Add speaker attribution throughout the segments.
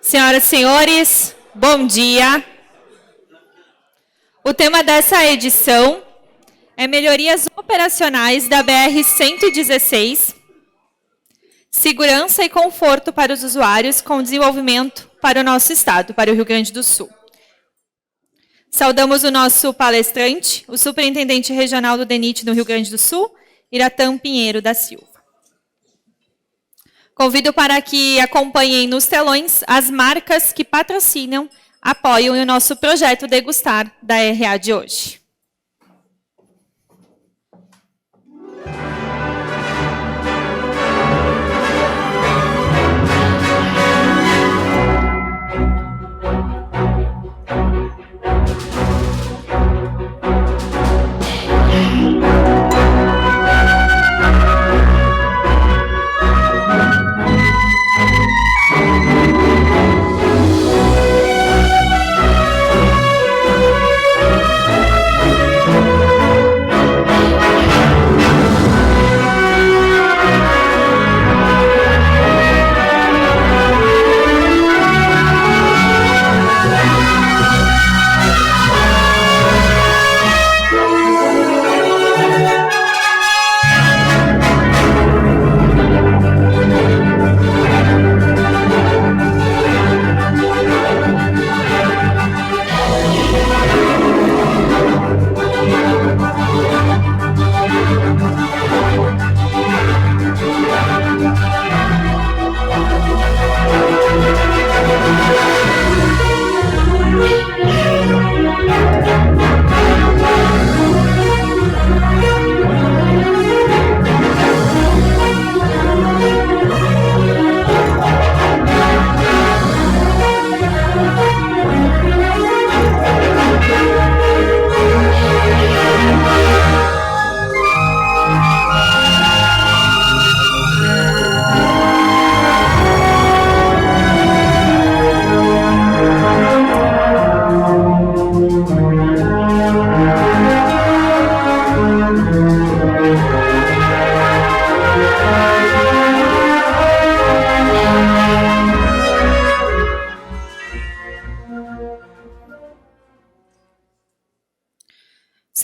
Speaker 1: Senhoras e senhores, bom dia. O tema dessa edição é melhorias operacionais da BR-116, segurança e conforto para os usuários com desenvolvimento para o nosso estado, para o Rio Grande do Sul. Saudamos o nosso palestrante, o Superintendente Regional do DENIT no Rio Grande do Sul, Iratã Pinheiro da Silva. Convido para que acompanhem nos telões as marcas que patrocinam, apoiam o nosso projeto Degustar da RA de hoje.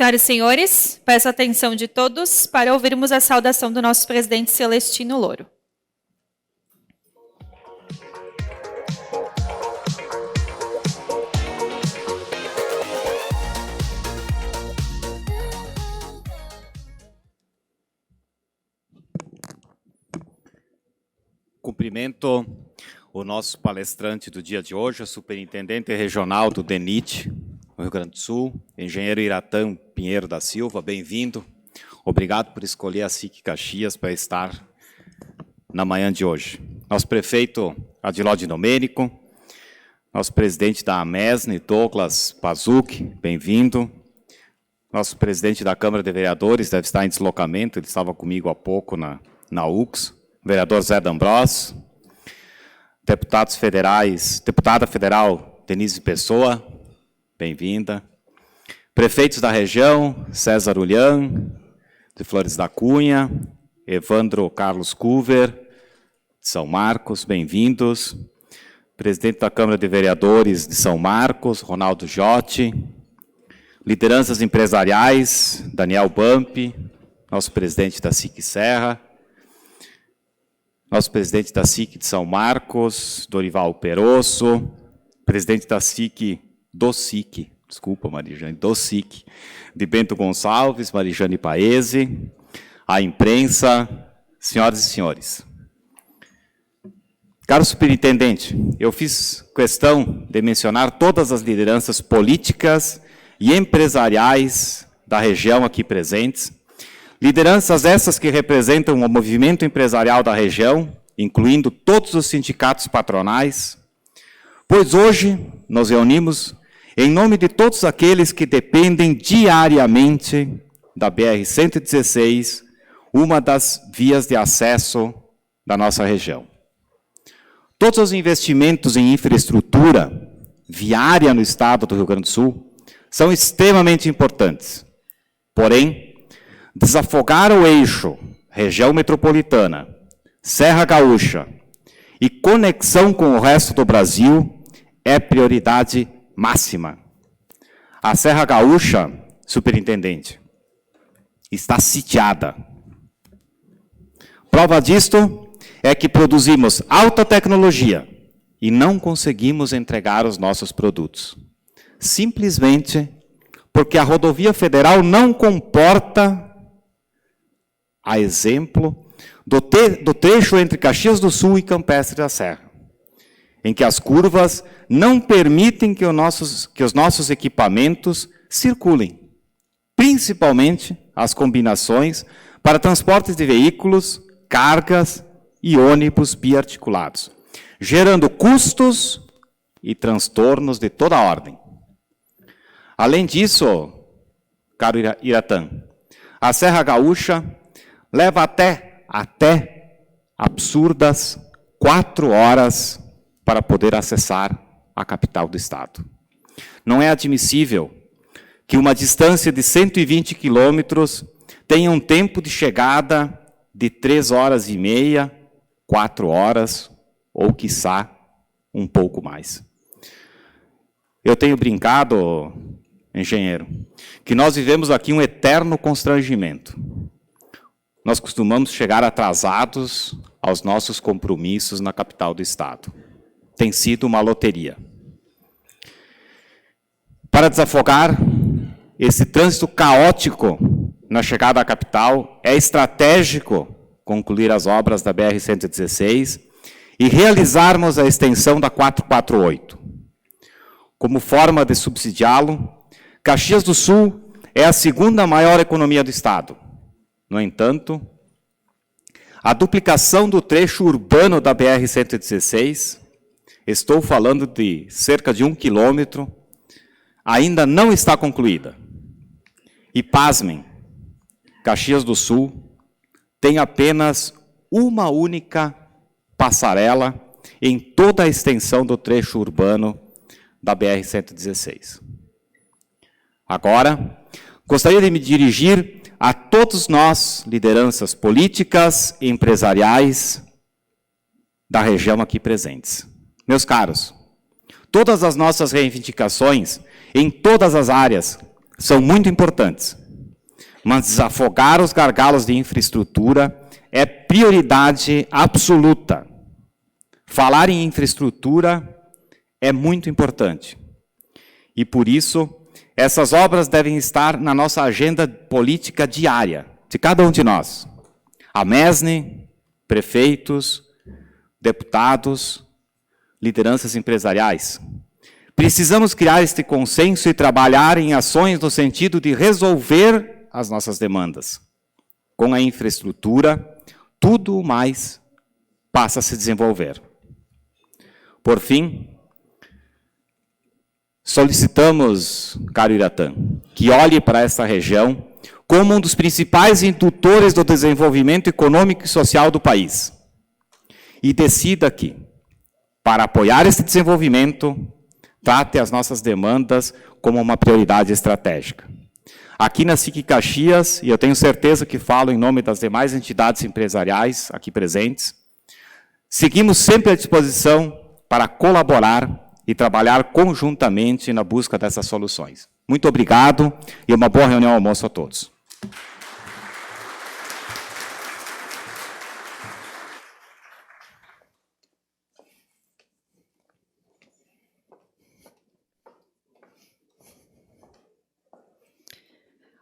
Speaker 1: Senhoras e senhores, peço a atenção de todos para ouvirmos a saudação do nosso presidente Celestino Louro.
Speaker 2: Cumprimento o nosso palestrante do dia de hoje, o Superintendente Regional do DENIT, no Rio Grande do Sul, engenheiro Iratã Pinheiro da Silva, bem-vindo. Obrigado por escolher a SIC Caxias para estar na manhã de hoje. Nosso prefeito Adiló de Domênico, nosso presidente da AMESN, Douglas Pazuc, bem-vindo. Nosso presidente da Câmara de Vereadores deve estar em deslocamento, ele estava comigo há pouco na UX, vereador Zé D'Ambrós, deputados federais, deputada federal Denise Pessoa, bem-vinda. Prefeitos da região, César Ulhan, de Flores da Cunha, Evandro Carlos Cuver, de São Marcos, bem-vindos. Presidente da Câmara de Vereadores de São Marcos, Ronaldo Jotti. Lideranças empresariais, Daniel Bampi, nosso presidente da SIC Serra. Nosso presidente da SIC de São Marcos, Dorival Perosso. Presidente da SIC do SIC, desculpa, Marijane, do SIC, de Bento Gonçalves, Marijane Paese, a imprensa, senhoras e senhores. Caro superintendente, eu fiz questão de mencionar todas as lideranças políticas e empresariais da região aqui presentes, lideranças essas que representam o movimento empresarial da região, incluindo todos os sindicatos patronais, pois hoje nos reunimos em nome de todos aqueles que dependem diariamente da BR-116, uma das vias de acesso da nossa região. Todos os investimentos em infraestrutura viária no estado do Rio Grande do Sul são extremamente importantes. Porém, desafogar o eixo região metropolitana, Serra Gaúcha e conexão com o resto do Brasil é prioridade máxima. A Serra Gaúcha, superintendente, está sitiada. Prova disto é que produzimos alta tecnologia e não conseguimos entregar os nossos produtos. Simplesmente porque a rodovia federal não comporta, a exemplo, do trecho entre Caxias do Sul e Campestre da Serra, em que as curvas não permitem que os nossos equipamentos circulem, principalmente as combinações para transportes de veículos, cargas e ônibus biarticulados, gerando custos e transtornos de toda a ordem. Além disso, caro Iratã, a Serra Gaúcha leva até absurdas 4 horas para poder acessar a capital do estado. Não é admissível que uma distância de 120 quilômetros tenha um tempo de chegada de 3 horas e meia, 4 horas, ou, quiçá, um pouco mais. Eu tenho brincado, engenheiro, que nós vivemos aqui um eterno constrangimento. Nós costumamos chegar atrasados aos nossos compromissos na capital do estado. Tem sido uma loteria. Para desafogar esse trânsito caótico na chegada à capital, é estratégico concluir as obras da BR-116 e realizarmos a extensão da 448. Como forma de subsidiá-lo, Caxias do Sul é a segunda maior economia do estado. No entanto, a duplicação do trecho urbano da BR-116, estou falando de cerca de 1 quilômetro, ainda não está concluída. E pasmem, Caxias do Sul tem apenas uma única passarela em toda a extensão do trecho urbano da BR-116. Agora, gostaria de me dirigir a todos nós, lideranças políticas e empresariais da região aqui presentes. Meus caros, todas as nossas reivindicações, em todas as áreas, são muito importantes, mas desafogar os gargalos de infraestrutura é prioridade absoluta. Falar em infraestrutura é muito importante. E por isso, essas obras devem estar na nossa agenda política diária, de cada um de nós. A MESNE, prefeitos, deputados, lideranças empresariais. Precisamos criar este consenso e trabalhar em ações no sentido de resolver as nossas demandas. Com a infraestrutura, tudo o mais passa a se desenvolver. Por fim, solicitamos, caro Iratã, que olhe para esta região como um dos principais indutores do desenvolvimento econômico e social do país. E decida que, para apoiar esse desenvolvimento, trate as nossas demandas como uma prioridade estratégica. Aqui na SIC Caxias, e eu tenho certeza que falo em nome das demais entidades empresariais aqui presentes, seguimos sempre à disposição para colaborar e trabalhar conjuntamente na busca dessas soluções. Muito obrigado e uma boa reunião almoço a todos.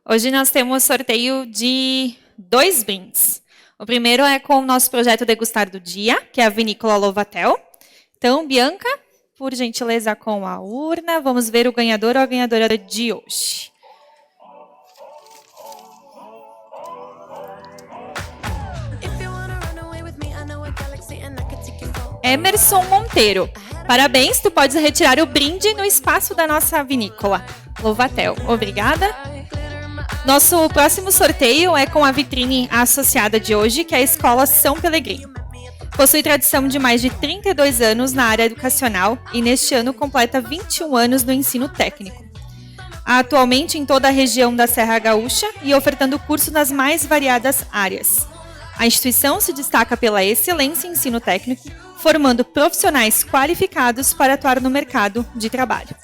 Speaker 1: Hoje nós temos sorteio de 2 brindes. O primeiro é com o nosso projeto Degustar do Dia, que é a Vinícola Louvatel. Então, Bianca, por gentileza, com a urna, vamos ver o ganhador ou a ganhadora de hoje. Emerson Monteiro. Parabéns, tu podes retirar o brinde no espaço da nossa vinícola Louvatel. Obrigada. Nosso próximo sorteio é com a vitrine associada de hoje, que é a Escola São Pelegrino. Possui tradição de mais de 32 anos na área educacional e neste ano completa 21 anos no ensino técnico. Atualmente em toda a região da Serra Gaúcha e ofertando curso nas mais variadas áreas. A instituição se destaca pela excelência em ensino técnico, formando profissionais qualificados para atuar no mercado de trabalho.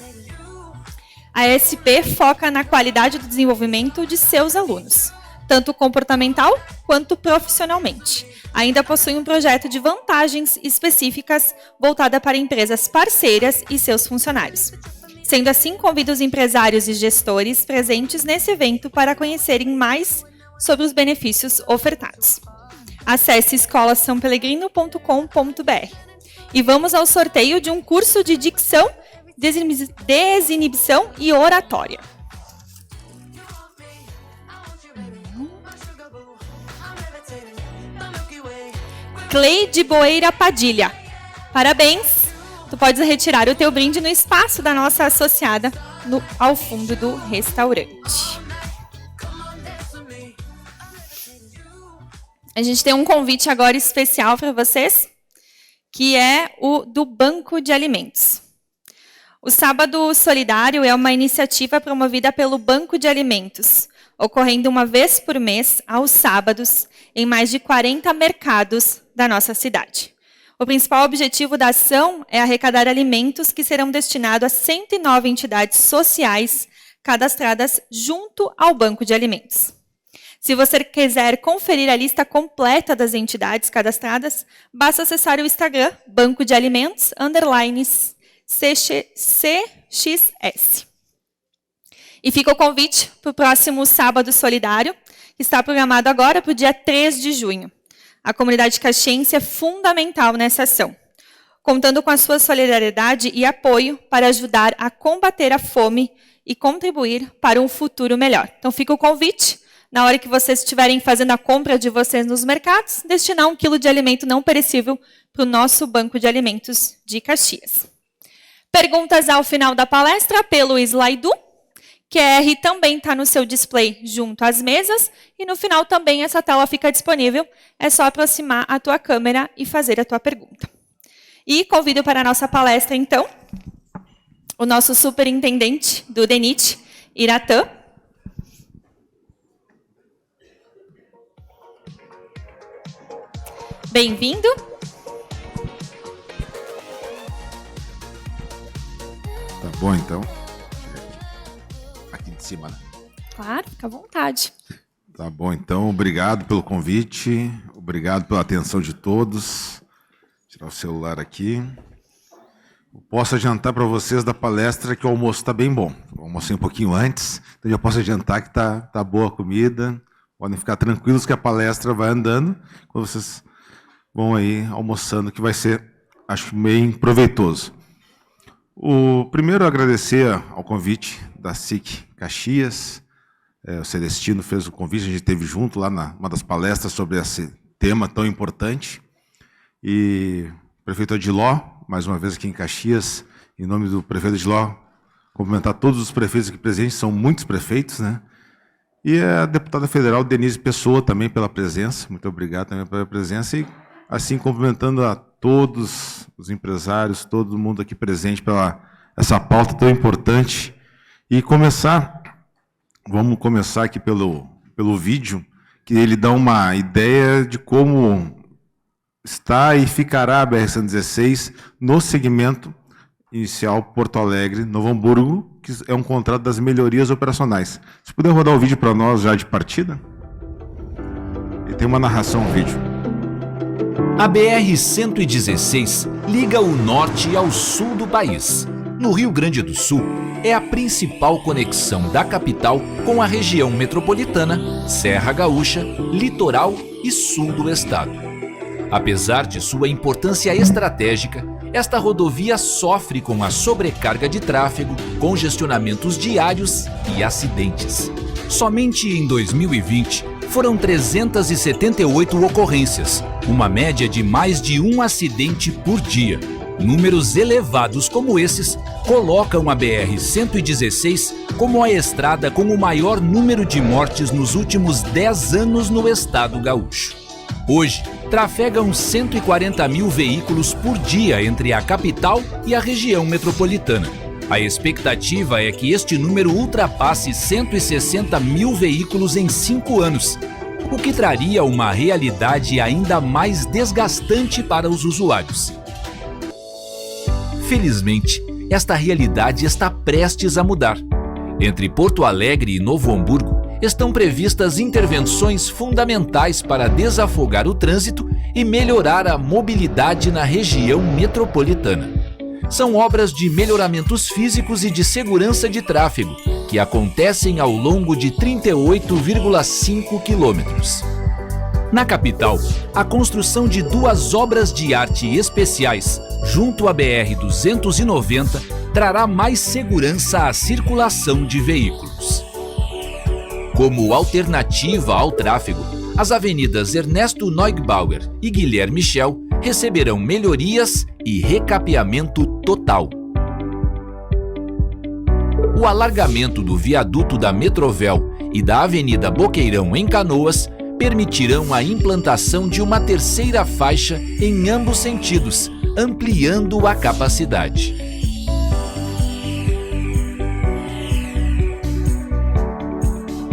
Speaker 1: A ESP foca na qualidade do desenvolvimento de seus alunos, tanto comportamental quanto profissionalmente. Ainda possui um projeto de vantagens específicas voltada para empresas parceiras e seus funcionários. Sendo assim, convido os empresários e gestores presentes nesse evento para conhecerem mais sobre os benefícios ofertados. Acesse escolasampelegrino.com.br e vamos ao sorteio de um curso de dicção, desinibição e oratória. Cleide Boeira Padilha, parabéns! Tu podes retirar o teu brinde no espaço da nossa associada ao fundo do restaurante. A gente tem um convite agora especial para vocês, que é o do Banco de Alimentos. O Sábado Solidário é uma iniciativa promovida pelo Banco de Alimentos, ocorrendo uma vez por mês, aos sábados, em mais de 40 mercados da nossa cidade. O principal objetivo da ação é arrecadar alimentos que serão destinados a 109 entidades sociais cadastradas junto ao Banco de Alimentos. Se você quiser conferir a lista completa das entidades cadastradas, basta acessar o Instagram Banco de Alimentos _CXS. E fica o convite para o próximo Sábado Solidário, que está programado agora para o dia 3 de junho. A comunidade caxiense é fundamental nessa ação, contando com a sua solidariedade e apoio para ajudar a combater a fome e contribuir para um futuro melhor. Então fica o convite, na hora que vocês estiverem fazendo a compra de vocês nos mercados, destinar 1 quilo de alimento não perecível para o nosso Banco de Alimentos de Caxias. Perguntas ao final da palestra pelo Slido. QR também está no seu display junto às mesas e no final também essa tela fica disponível. É só aproximar a tua câmera e fazer a tua pergunta. E convido para a nossa palestra, então, o nosso superintendente do DENIT, Iratã. Bem-vindo.
Speaker 3: Tá bom, então. Aqui de cima, né?
Speaker 1: Claro, fica à vontade.
Speaker 3: Tá bom, então. Obrigado pelo convite. Obrigado pela atenção de todos. Vou tirar o celular aqui. Eu posso adiantar para vocês da palestra que o almoço está bem bom. Eu almocei um pouquinho antes, então já posso adiantar que tá boa a comida. Podem ficar tranquilos que a palestra vai andando. Quando vocês vão aí almoçando, que vai ser, acho, bem proveitoso. Primeiro, agradecer ao convite da SIC Caxias. O Celestino fez o convite, a gente esteve junto lá numa das palestras sobre esse tema tão importante. E o prefeito Adiló, mais uma vez aqui em Caxias, em nome do prefeito Adiló, cumprimentar todos os prefeitos aqui presentes, são muitos prefeitos, né? E a deputada federal Denise Pessoa também pela presença, muito obrigado também pela presença. E assim, cumprimentando a todos os empresários, todo mundo aqui presente pela essa pauta tão importante. E vamos começar aqui pelo vídeo, que ele dá uma ideia de como está e ficará a BR-116 no segmento inicial Porto Alegre, Novo Hamburgo, que é um contrato das melhorias operacionais. Se puder rodar o vídeo para nós já de partida. E tem uma narração no vídeo.
Speaker 4: A BR-116 liga o norte ao sul do país. No Rio Grande do Sul, é a principal conexão da capital com a região metropolitana, Serra Gaúcha, litoral e sul do estado. Apesar de sua importância estratégica, esta rodovia sofre com a sobrecarga de tráfego, congestionamentos diários e acidentes. Somente em 2020, foram 378 ocorrências, uma média de mais de um acidente por dia. Números elevados como esses colocam a BR-116 como a estrada com o maior número de mortes nos últimos 10 anos no estado gaúcho. Hoje, trafegam 140 mil veículos por dia entre a capital e a região metropolitana. A expectativa é que este número ultrapasse 160 mil veículos em 5 anos, o que traria uma realidade ainda mais desgastante para os usuários. Felizmente, esta realidade está prestes a mudar. Entre Porto Alegre e Novo Hamburgo, estão previstas intervenções fundamentais para desafogar o trânsito e melhorar a mobilidade na região metropolitana. São obras de melhoramentos físicos e de segurança de tráfego, que acontecem ao longo de 38,5 quilômetros. Na capital, a construção de 2 obras de arte especiais, junto à BR-290, trará mais segurança à circulação de veículos. Como alternativa ao tráfego, as avenidas Ernesto Neugbauer e Guilherme Michel receberão melhorias e recapeamento total. O alargamento do viaduto da Metrovel e da Avenida Boqueirão em Canoas permitirão a implantação de uma 3ª faixa em ambos sentidos, ampliando a capacidade.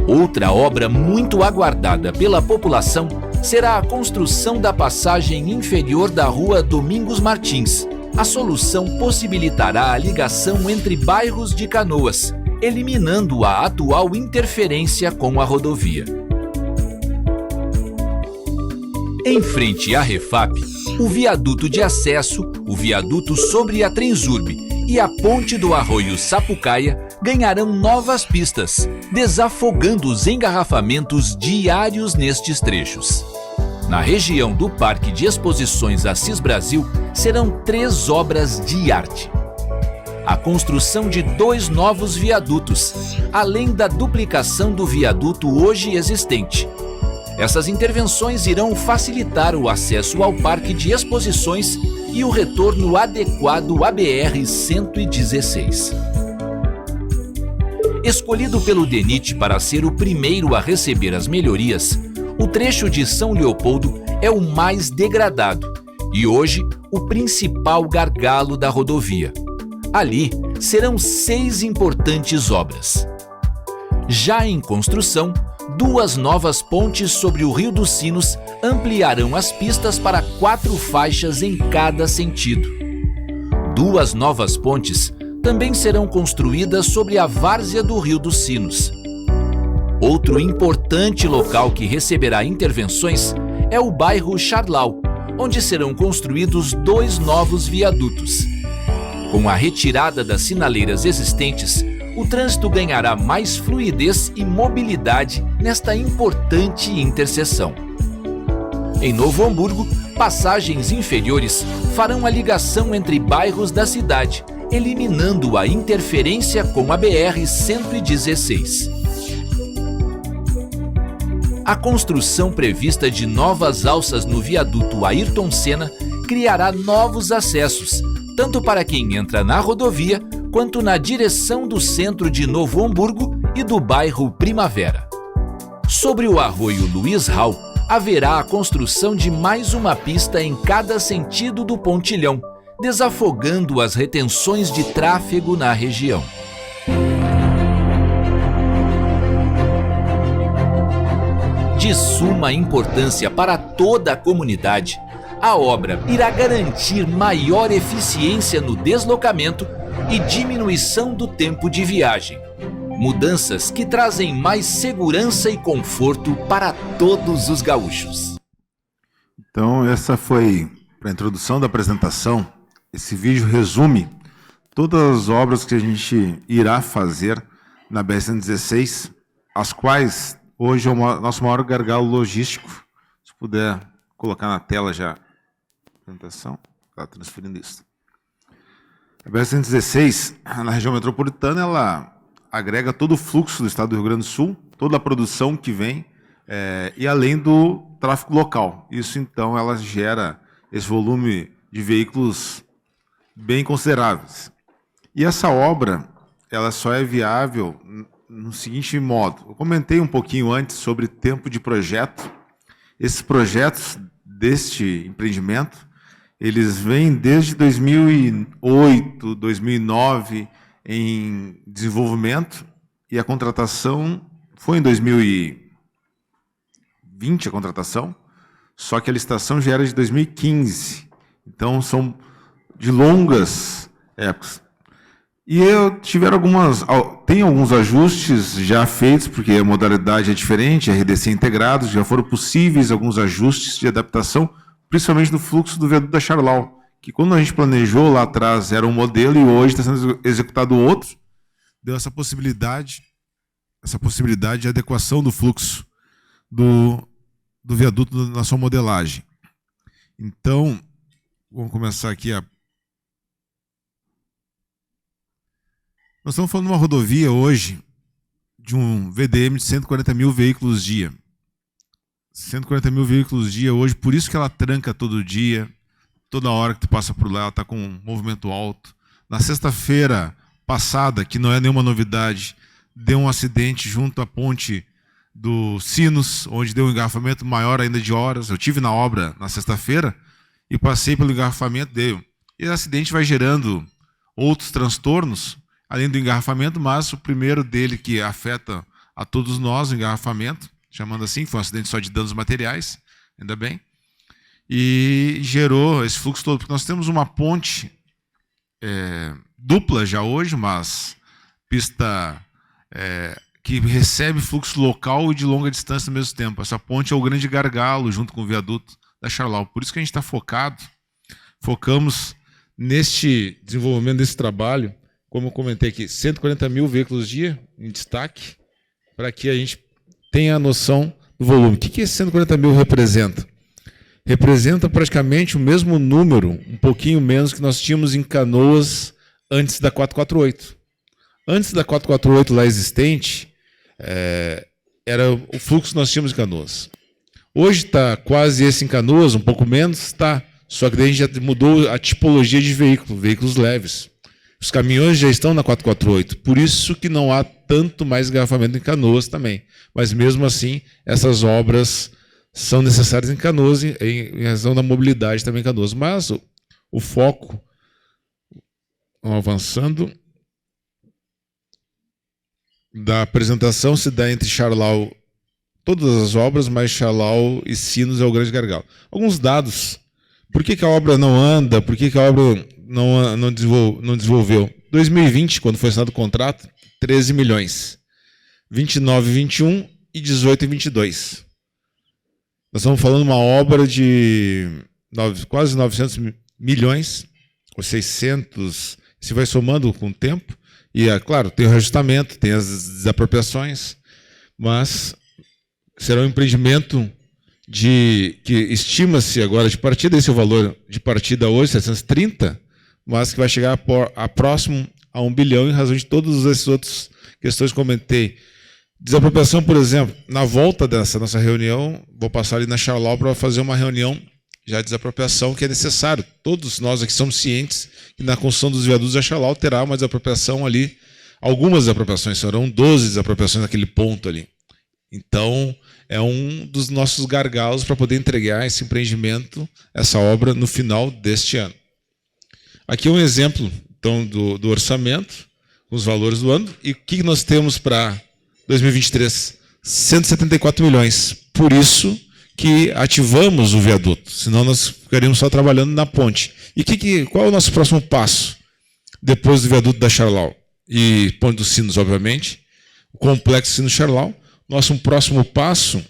Speaker 4: Outra obra muito aguardada pela população será a construção da passagem inferior da Rua Domingos Martins. A solução possibilitará a ligação entre bairros de Canoas, eliminando a atual interferência com a rodovia. Em frente à Refap, o viaduto de acesso, o viaduto sobre a Transurb e a ponte do Arroio Sapucaia ganharão novas pistas, desafogando os engarrafamentos diários nestes trechos. Na região do Parque de Exposições Assis Brasil, serão 3 obras de arte. A construção de 2 novos viadutos, além da duplicação do viaduto hoje existente. Essas intervenções irão facilitar o acesso ao Parque de Exposições e o retorno adequado à BR-116. Escolhido pelo DENIT para ser o primeiro a receber as melhorias, o trecho de São Leopoldo é o mais degradado e hoje o principal gargalo da rodovia. Ali serão 6 importantes obras. Já em construção, 2 novas pontes sobre o Rio dos Sinos ampliarão as pistas para 4 faixas em cada sentido. 2 novas pontes também serão construídas sobre a várzea do Rio dos Sinos. Outro importante local que receberá intervenções é o bairro Charlau, onde serão construídos 2 novos viadutos. Com a retirada das sinaleiras existentes, o trânsito ganhará mais fluidez e mobilidade nesta importante interseção. Em Novo Hamburgo, passagens inferiores farão a ligação entre bairros da cidade, eliminando a interferência com a BR-116. A construção prevista de novas alças no viaduto Ayrton Senna criará novos acessos, tanto para quem entra na rodovia, quanto na direção do centro de Novo Hamburgo e do bairro Primavera. Sobre o arroio Luiz Hall, haverá a construção de mais uma pista em cada sentido do pontilhão, desafogando as retenções de tráfego na região. De suma importância para toda a comunidade, a obra irá garantir maior eficiência no deslocamento e diminuição do tempo de viagem. Mudanças que trazem mais segurança e conforto para todos os gaúchos.
Speaker 3: Então, essa foi a introdução da apresentação. Esse vídeo resume todas as obras que a gente irá fazer na BR-116, as quais hoje é o nosso maior gargalo logístico. Se puder colocar na tela já a apresentação, está transferindo isso. A BR-116, na região metropolitana, ela agrega todo o fluxo do estado do Rio Grande do Sul, toda a produção que vem, e além do tráfego local. Isso, então, ela gera esse volume de veículos bem consideráveis. E essa obra, ela só é viável no seguinte modo. Eu comentei um pouquinho antes sobre tempo de projeto. Esses projetos deste empreendimento, eles vêm desde 2008, 2009 em desenvolvimento, e a contratação foi em 2020, a contratação, só que a licitação já era de 2015. Então, são de longas épocas. E tem alguns ajustes já feitos, porque a modalidade é diferente, RDC integrado, já foram possíveis alguns ajustes de adaptação, principalmente no fluxo do viaduto da Charlau, que quando a gente planejou lá atrás era um modelo e hoje está sendo executado outro, deu essa possibilidade de adequação do fluxo do viaduto na sua modelagem. Então, vamos começar aqui Nós estamos falando de uma rodovia hoje de um VDM de 140 mil veículos dia. 140 mil veículos dia hoje, por isso que ela tranca todo dia, toda hora que tu passa por lá, ela está com um movimento alto. Na sexta-feira passada, que não é nenhuma novidade, deu um acidente junto à ponte do Sinos, onde deu um engarrafamento maior ainda de horas. Eu tive na obra na sexta-feira e passei pelo engarrafamento dele. E o acidente vai gerando outros transtornos, além do engarrafamento, mas o primeiro dele que afeta a todos nós, o engarrafamento, chamando assim, foi um acidente só de danos materiais, ainda bem, e gerou esse fluxo todo, porque nós temos uma ponte dupla já hoje, mas pista que recebe fluxo local e de longa distância ao mesmo tempo. Essa ponte é o grande gargalo, junto com o viaduto da Charlau. Por isso que a gente está focamos neste desenvolvimento desse trabalho, como eu comentei aqui, 140 mil veículos dia em destaque, para que a gente tenha a noção do volume. O que esse 140 mil representa? Representa praticamente o mesmo número, um pouquinho menos, que nós tínhamos em Canoas antes da 448. Antes da 448 lá existente, era o fluxo que nós tínhamos em Canoas. Hoje está quase esse em Canoas, um pouco menos, está. Só que daí a gente já mudou a tipologia de veículos leves. Os caminhões já estão na 448, por isso que não há tanto mais engarrafamento em Canoas também. Mas mesmo assim, essas obras são necessárias em Canoas, em razão da mobilidade também em Canoas. Mas o foco, vamos avançando, da apresentação se dá entre Charlau, todas as obras, mas Charlau e Sinos é o grande gargalo. Alguns dados. Por que a obra não anda? Por que a obra não desenvolveu? 2020, quando foi assinado o contrato, 13 milhões. 29 e 21 e 18 e 22. Nós estamos falando de uma obra de quase 900 milhões, ou 600, se vai somando com o tempo. E, claro, tem o reajustamento, tem as desapropriações, mas será um empreendimento que estima-se agora de partida, esse é o valor de partida hoje, 730, mas que vai chegar a próximo a 1 bilhão em razão de todas essas outras questões que comentei. Desapropriação, por exemplo, na volta dessa nossa reunião, vou passar ali na Charlau para fazer uma reunião já de desapropriação que é necessário. Todos nós aqui somos cientes que na construção dos viadutos da Charlau terá uma desapropriação ali, algumas desapropriações, serão 12 desapropriações naquele ponto ali. Então, é um dos nossos gargalos para poder entregar esse empreendimento, essa obra, no final deste ano. Aqui é um exemplo, então, do orçamento, com os valores do ano. E o que nós temos para 2023? 174 milhões. Por isso que ativamos o viaduto, senão nós ficaríamos só trabalhando na ponte. E qual é o nosso próximo passo? Depois do viaduto da Charlau e ponte dos Sinos, obviamente, o complexo Sinos-Charlau. Nosso próximo passo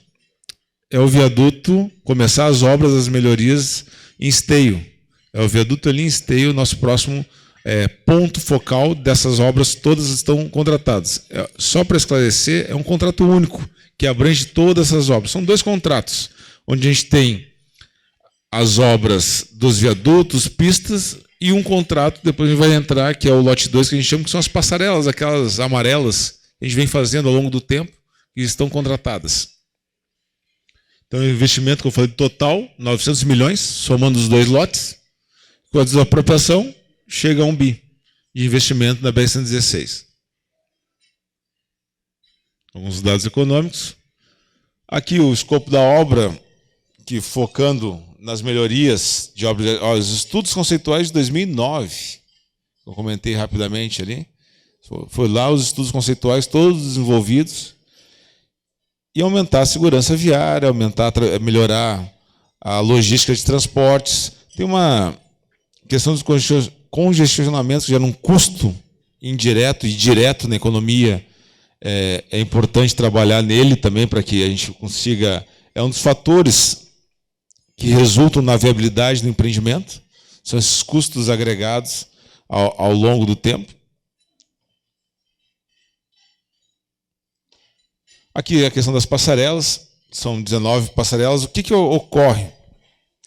Speaker 3: é o viaduto, começar as obras, as melhorias em Esteio. É o viaduto ali em Esteio, nosso próximo ponto focal dessas obras, todas estão contratadas. Só para esclarecer, é um contrato único, que abrange todas essas obras. São 2 contratos, onde a gente tem as obras dos viadutos, pistas, e um contrato, depois a gente vai entrar, que é o lote 2, que a gente chama, que são as passarelas, aquelas amarelas, que a gente vem fazendo ao longo do tempo, que estão contratadas. Então, o investimento que eu falei total, 900 milhões, somando os 2 lotes, com a desapropriação, chega a 1 bi de investimento na BR-116. Alguns dados econômicos. Aqui o escopo da obra, que focando nas melhorias de obras, os estudos conceituais de 2009, eu comentei rapidamente ali, foi lá os estudos conceituais todos desenvolvidos, e aumentar a segurança viária, melhorar a logística de transportes. Tem uma questão dos congestionamento gera um custo indireto e direto na economia. É importante trabalhar nele também para que a gente consiga... É um dos fatores que resultam na viabilidade do empreendimento. São esses custos agregados ao longo do tempo. Aqui é a questão das passarelas. São 19 passarelas. O que ocorre?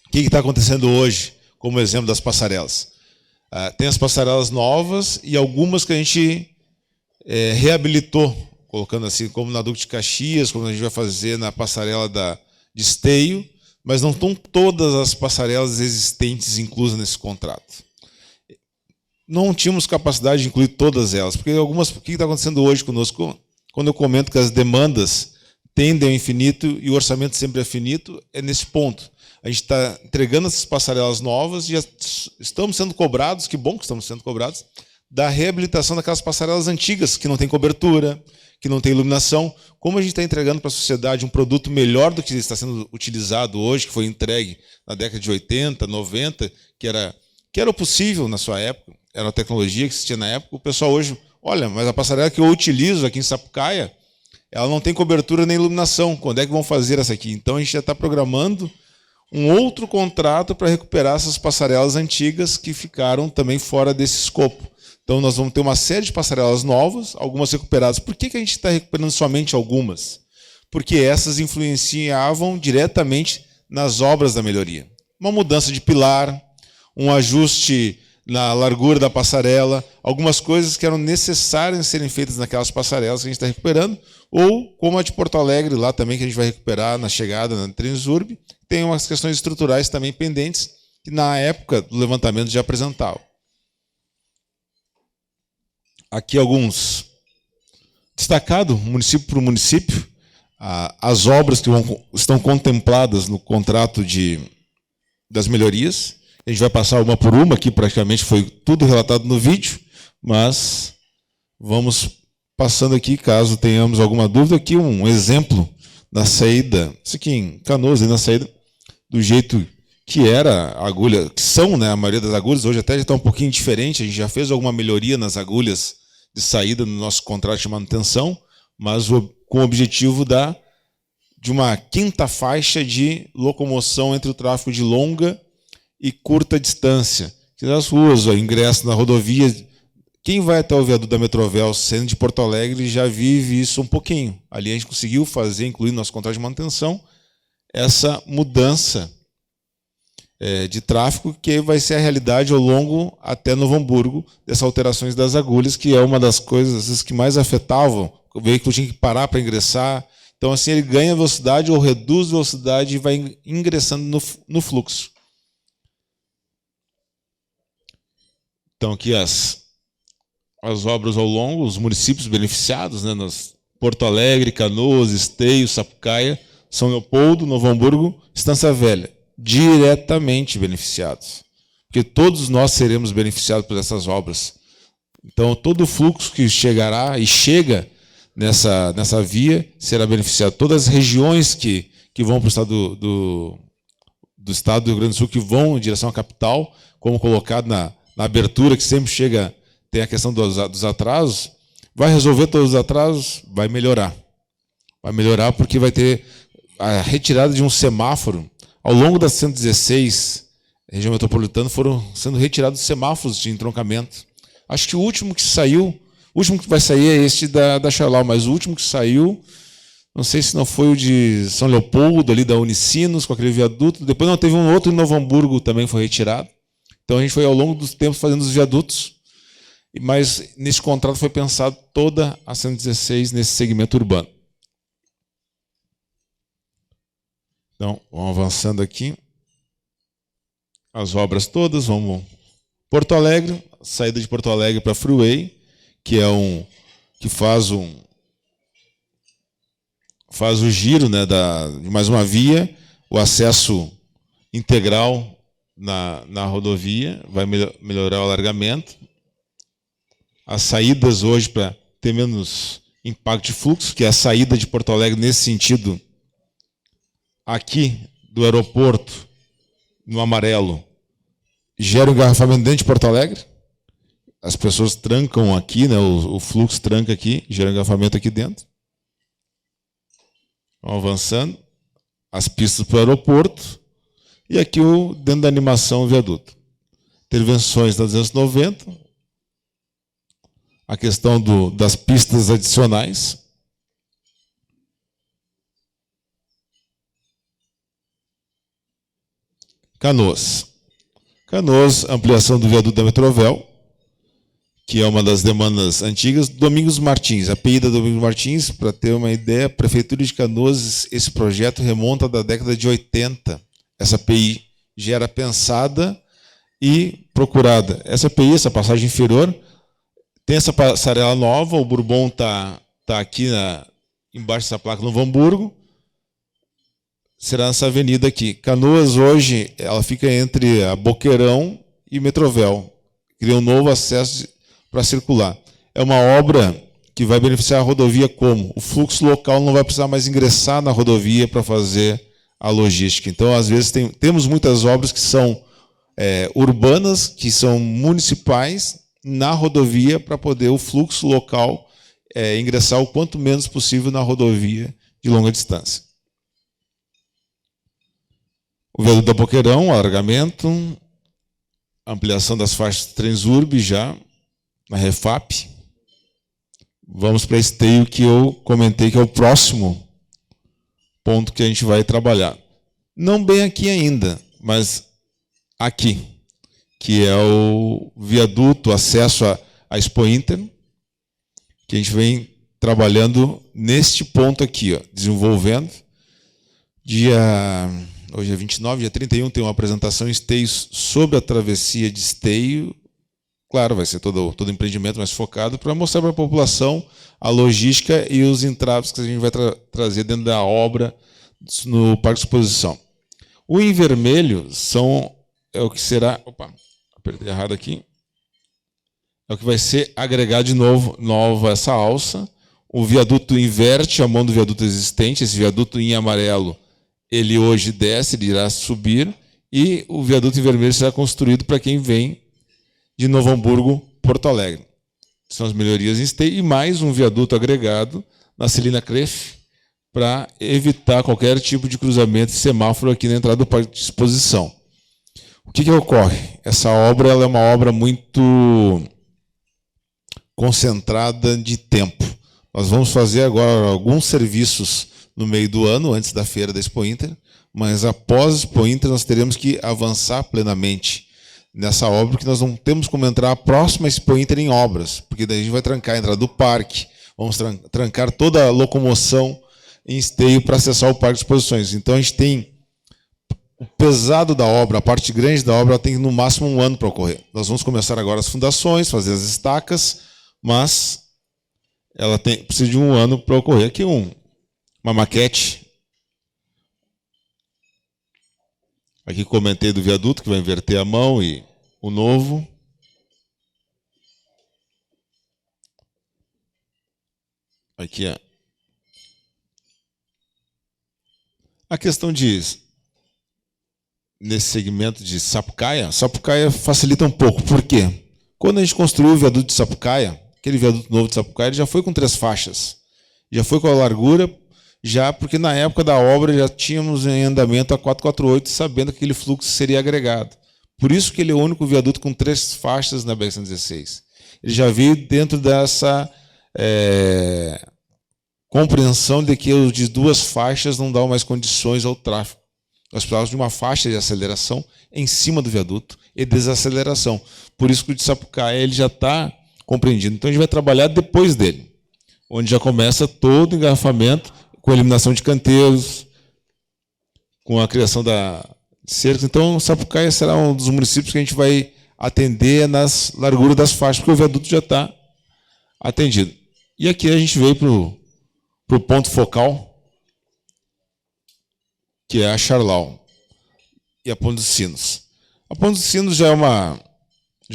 Speaker 3: O que está acontecendo hoje, como exemplo das passarelas? Tem as passarelas novas e algumas que a gente reabilitou, colocando assim, como na Duque de Caxias, como a gente vai fazer na passarela de Esteio, mas não estão todas as passarelas existentes inclusas nesse contrato. Não tínhamos capacidade de incluir todas elas, porque algumas... O que está acontecendo hoje conosco? Quando eu comento que as demandas tendem ao infinito e o orçamento sempre é finito, é nesse ponto. A gente está entregando essas passarelas novas e já estamos sendo cobrados, que bom que estamos sendo cobrados, da reabilitação daquelas passarelas antigas, que não tem cobertura, que não tem iluminação. Como a gente está entregando para a sociedade um produto melhor do que está sendo utilizado hoje, que foi entregue na década de 80, 90, que era o possível na sua época, era a tecnologia que existia na época, o pessoal hoje, olha, mas a passarela que eu utilizo aqui em Sapucaia, ela não tem cobertura nem iluminação. Quando é que vão fazer essa aqui? Então a gente já está programando um outro contrato para recuperar essas passarelas antigas que ficaram também fora desse escopo. Então nós vamos ter uma série de passarelas novas, algumas recuperadas. Por que a gente está recuperando somente algumas? Porque essas influenciavam diretamente nas obras da melhoria. Uma mudança de pilar, um ajuste na largura da passarela, algumas coisas que eram necessárias serem feitas naquelas passarelas que a gente está recuperando, ou como a de Porto Alegre, lá também que a gente vai recuperar na chegada na Transurb, tem umas questões estruturais também pendentes, que na época do levantamento já apresentavam. Aqui alguns destacado, município por município, as obras que estão contempladas no contrato das melhorias. A gente vai passar uma por uma, aqui praticamente foi tudo relatado no vídeo, mas vamos passando aqui, caso tenhamos alguma dúvida. Aqui um exemplo da saída, isso aqui em Canoas, na saída, do jeito que era a agulha, que são, né, a maioria das agulhas, hoje até já está um pouquinho diferente, a gente já fez alguma melhoria nas agulhas de saída no nosso contrato de manutenção, mas com o objetivo de uma quinta faixa de locomoção entre o tráfego de longa e curta distância. As ruas, o ingresso na rodovia, quem vai até o viaduto da Metrovel, sendo de Porto Alegre, já vive isso um pouquinho. Ali a gente conseguiu fazer, incluindo no nosso contrato de manutenção, essa mudança de tráfego, que vai ser a realidade ao longo até Novo Hamburgo, dessas alterações das agulhas, que é uma das coisas que mais afetavam. O veículo tinha que parar para ingressar. Então, assim, ele ganha velocidade ou reduz velocidade e vai ingressando no fluxo. Então, aqui as obras ao longo, os municípios beneficiados, né, Porto Alegre, Canoas, Esteio, Sapucaia, São Leopoldo, Novo Hamburgo, Estância Velha, diretamente beneficiados. Porque todos nós seremos beneficiados por essas obras. Então, todo o fluxo que chegará e chega nessa via será beneficiado. Todas as regiões que vão para o estado do estado do Rio Grande do Sul, que vão em direção à capital, como colocado na abertura, que sempre chega, tem a questão dos atrasos, vai resolver todos os atrasos? Vai melhorar. Vai melhorar porque vai ter a retirada de um semáforo. Ao longo das 116 região metropolitana foram sendo retirados semáforos de entroncamento. Acho que o último que vai sair é este da Charlau, mas o último que saiu, não sei se não foi o de São Leopoldo, ali da Unicinos, com aquele viaduto. Depois não teve um outro em Novo Hamburgo, também foi retirado. Então a gente foi ao longo dos tempos fazendo os viadutos, mas nesse contrato foi pensado toda a 116 nesse segmento urbano. Então, vamos avançando aqui. As obras todas, vamos. Porto Alegre, saída de Porto Alegre para Freeway, que é que faz o giro, né, de mais uma via, o acesso integral na rodovia, vai melhorar o alargamento. As saídas hoje para ter menos impacto de fluxo, que é a saída de Porto Alegre nesse sentido, aqui do aeroporto, no amarelo, gera um engarrafamento dentro de Porto Alegre, as pessoas trancam aqui, né? O fluxo tranca aqui, gera engarrafamento aqui dentro. Vão avançando. As pistas para o aeroporto. E aqui dentro da animação o viaduto. Intervenções da 290. A questão das pistas adicionais. Canoas. Canoas, ampliação do viaduto da Metrovel, que é uma das demandas antigas. Domingos Martins, a API da Domingos Martins, para ter uma ideia, a Prefeitura de Canoas, esse projeto remonta da década de 80. Essa API já era pensada e procurada. Essa API, essa passagem inferior, tem essa passarela nova, o Bourbon está aqui embaixo dessa placa no Novo Hamburgo. Será nessa avenida aqui. Canoas hoje, ela fica entre a Boqueirão e Metrovel. Cria um novo acesso para circular. É uma obra que vai beneficiar a rodovia como? O fluxo local não vai precisar mais ingressar na rodovia para fazer a logística. Então, às vezes, temos muitas obras que são urbanas, que são municipais, na rodovia, para poder o fluxo local ingressar o quanto menos possível na rodovia de longa distância. O viaduto da Boqueirão, alargamento, ampliação das faixas Transurb já, na Refap. Vamos para esteio que eu comentei que é o próximo ponto que a gente vai trabalhar. Não bem aqui ainda, mas aqui, que é o viaduto, acesso à Expo Inter, que a gente vem trabalhando neste ponto aqui, ó, desenvolvendo. Hoje é 29, dia 31, tem uma apresentação em Esteios sobre a travessia de Esteio. Claro, vai ser todo empreendimento mais focado para mostrar para a população a logística e os entraves que a gente vai trazer dentro da obra no Parque de Exposição. O em vermelho é o que será... Opa, apertei errado aqui. É o que vai ser agregado de novo essa alça. O viaduto inverte a mão do viaduto existente. Esse viaduto em amarelo, ele hoje desce, ele irá subir. E o viaduto em vermelho será construído para quem vem de Novo Hamburgo, Porto Alegre. São as melhorias em Esteio. E mais um viaduto agregado na Celina Crefe, para evitar qualquer tipo de cruzamento e semáforo aqui na entrada do Parque de Exposição. O que ocorre? Essa obra ela é uma obra muito concentrada de tempo. Nós vamos fazer agora alguns serviços no meio do ano, antes da feira da Expo Inter, mas após a Expo Inter nós teremos que avançar plenamente nessa obra, porque nós não temos como entrar a próxima Expo Inter em obras, porque daí a gente vai trancar a entrada do parque, vamos trancar toda a locomoção em Esteio para acessar o Parque de Exposições. Então a gente tem o pesado da obra, a parte grande da obra, ela tem no máximo 1 ano para ocorrer. Nós vamos começar agora as fundações, fazer as estacas, mas ela precisa de 1 ano para ocorrer. Aqui uma maquete. Aqui comentei do viaduto, que vai inverter a mão, e o novo. Aqui a questão nesse segmento de Sapucaia facilita um pouco. Por quê? Quando a gente construiu o viaduto de Sapucaia, aquele viaduto novo de Sapucaia, ele já foi com 3 faixas. Já foi com a largura, porque na época da obra já tínhamos em andamento a 448, sabendo que aquele fluxo seria agregado. Por isso que ele é o único viaduto com 3 faixas na BR-116. Ele já veio dentro dessa compreensão de que os de 2 faixas não dão mais condições ao tráfego. Nós precisávamos de uma faixa de aceleração em cima do viaduto e desaceleração. Por isso que o de Sapucaia ele já está compreendido. Então a gente vai trabalhar depois dele, onde já começa todo o engarrafamento, com a eliminação de canteiros, com a criação de cercas. Então Sapucaia será um dos municípios que a gente vai atender nas larguras das faixas, porque o viaduto já está atendido. E aqui a gente veio para o ponto focal, que é a Charlau e a Ponte dos Sinos. A Ponte dos Sinos já é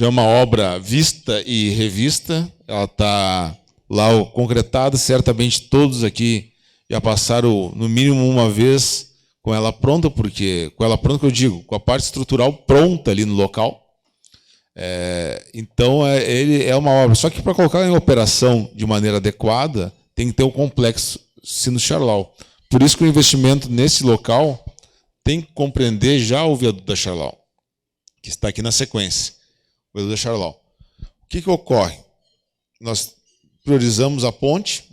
Speaker 3: uma obra vista e revista. Ela está lá concretada. Certamente todos aqui já passaram no mínimo uma vez com ela pronta, porque com ela pronta que eu digo, com a parte estrutural pronta ali no local.
Speaker 5: Então, ele é uma obra. Só que para colocar em operação de maneira adequada, tem que ter o complexo Sinos-Charlau. Por isso que o investimento nesse local tem que compreender já o viaduto da Charlau, que está aqui na sequência, o viaduto da Charlau. O que ocorre? Nós priorizamos a ponte,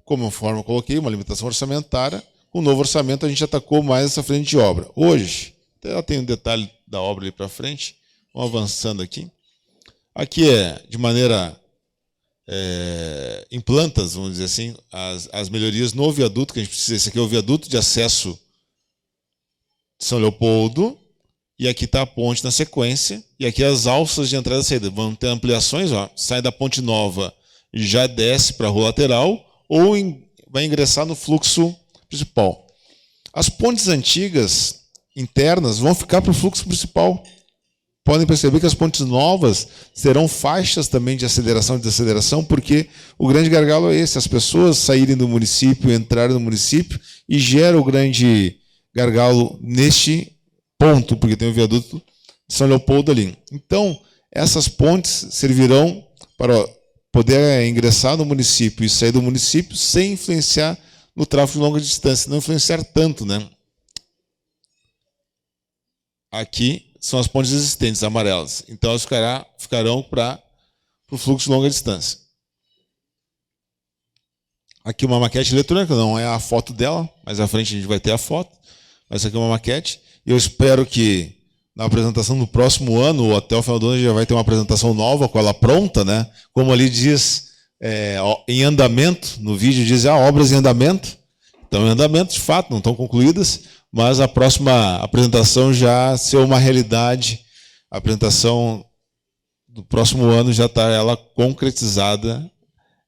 Speaker 5: conforme eu coloquei, uma limitação orçamentária. Com o novo orçamento, a gente atacou mais essa frente de obra. Hoje, até tem um detalhe da obra ali para frente, vamos avançando aqui. Aqui de maneira em plantas, vamos dizer assim, as melhorias no viaduto que a gente precisa. Esse aqui é o viaduto de acesso de São Leopoldo, e aqui está a ponte na sequência, e aqui as alças de entrada e saída. Vão ter ampliações, sai da ponte nova e já desce para a rua lateral, ou vai ingressar no fluxo principal. As pontes antigas, internas, vão ficar para o fluxo principal. Podem perceber que as pontes novas serão faixas também de aceleração e desaceleração, porque o grande gargalo é esse, as pessoas saírem do município, entrarem no município, e gera o grande gargalo neste ponto, porque tem o viaduto de São Leopoldo ali. Então, essas pontes servirão para poder ingressar no município e sair do município sem influenciar no tráfego de longa distância, não influenciar tanto, né? Aqui são as pontes existentes, amarelas. Então, elas ficarão para o fluxo de longa distância. Aqui uma maquete eletrônica, não é a foto dela, mas à frente a gente vai ter a foto. Mas essa aqui é uma maquete. E eu espero que na apresentação do próximo ano, ou até o final do ano, já vai ter uma apresentação nova, com ela pronta, né? Como ali diz, em andamento, no vídeo diz, obras em andamento. Estão em andamento, de fato, não estão concluídas, mas a próxima apresentação já ser uma realidade. A apresentação do próximo ano já está ela concretizada,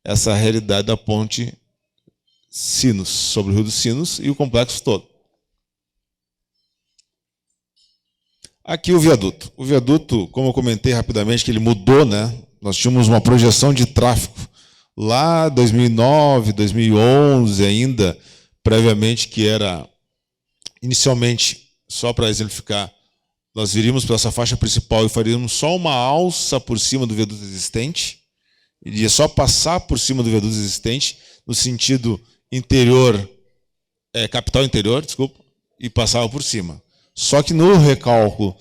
Speaker 5: essa realidade da ponte Sinos, sobre o Rio dos Sinos e o complexo todo. Aqui o viaduto. O viaduto, como eu comentei rapidamente, que ele mudou, né? Nós tínhamos uma projeção de tráfego lá em 2009, 2011 ainda, previamente, que era, inicialmente, só para exemplificar, nós viríamos para essa faixa principal e faríamos só uma alça por cima do viaduto existente, iria só passar por cima do viaduto existente, no sentido interior, capital interior, desculpa, e passava por cima. Só que no recálculo,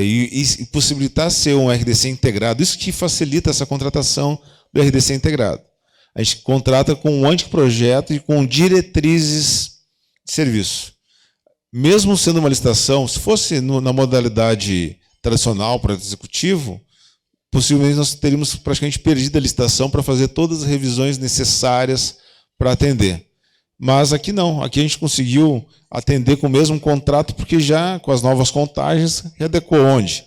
Speaker 5: e possibilitar ser um RDC integrado, isso que facilita essa contratação do RDC integrado. A gente contrata com um anteprojeto e com diretrizes de serviço. Mesmo sendo uma licitação, se fosse na modalidade tradicional para o executivo, possivelmente nós teríamos praticamente perdido a licitação para fazer todas as revisões necessárias para atender. Mas aqui não, aqui a gente conseguiu atender com o mesmo contrato, porque já com as novas contagens, readequou onde?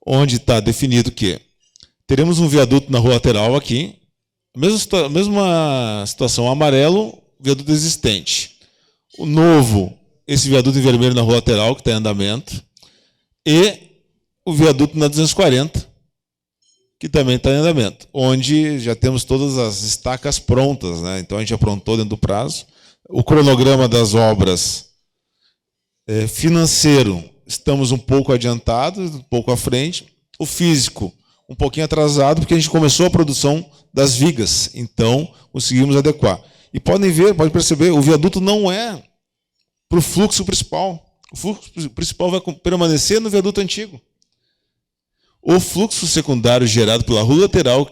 Speaker 5: Onde está definido que teremos um viaduto na rua lateral aqui, mesma situação, amarelo, viaduto existente. O novo, esse viaduto em vermelho na rua lateral, que está em andamento, e o viaduto na 240, que também está em andamento, onde já temos todas as estacas prontas, né? Então a gente aprontou dentro do prazo. O cronograma das obras financeiro, estamos um pouco adiantados, um pouco à frente. O físico, um pouquinho atrasado, porque a gente começou a produção das vigas, então conseguimos adequar. E podem perceber, o viaduto não é para o fluxo principal. O fluxo principal vai permanecer no viaduto antigo. O fluxo secundário gerado pela rua lateral,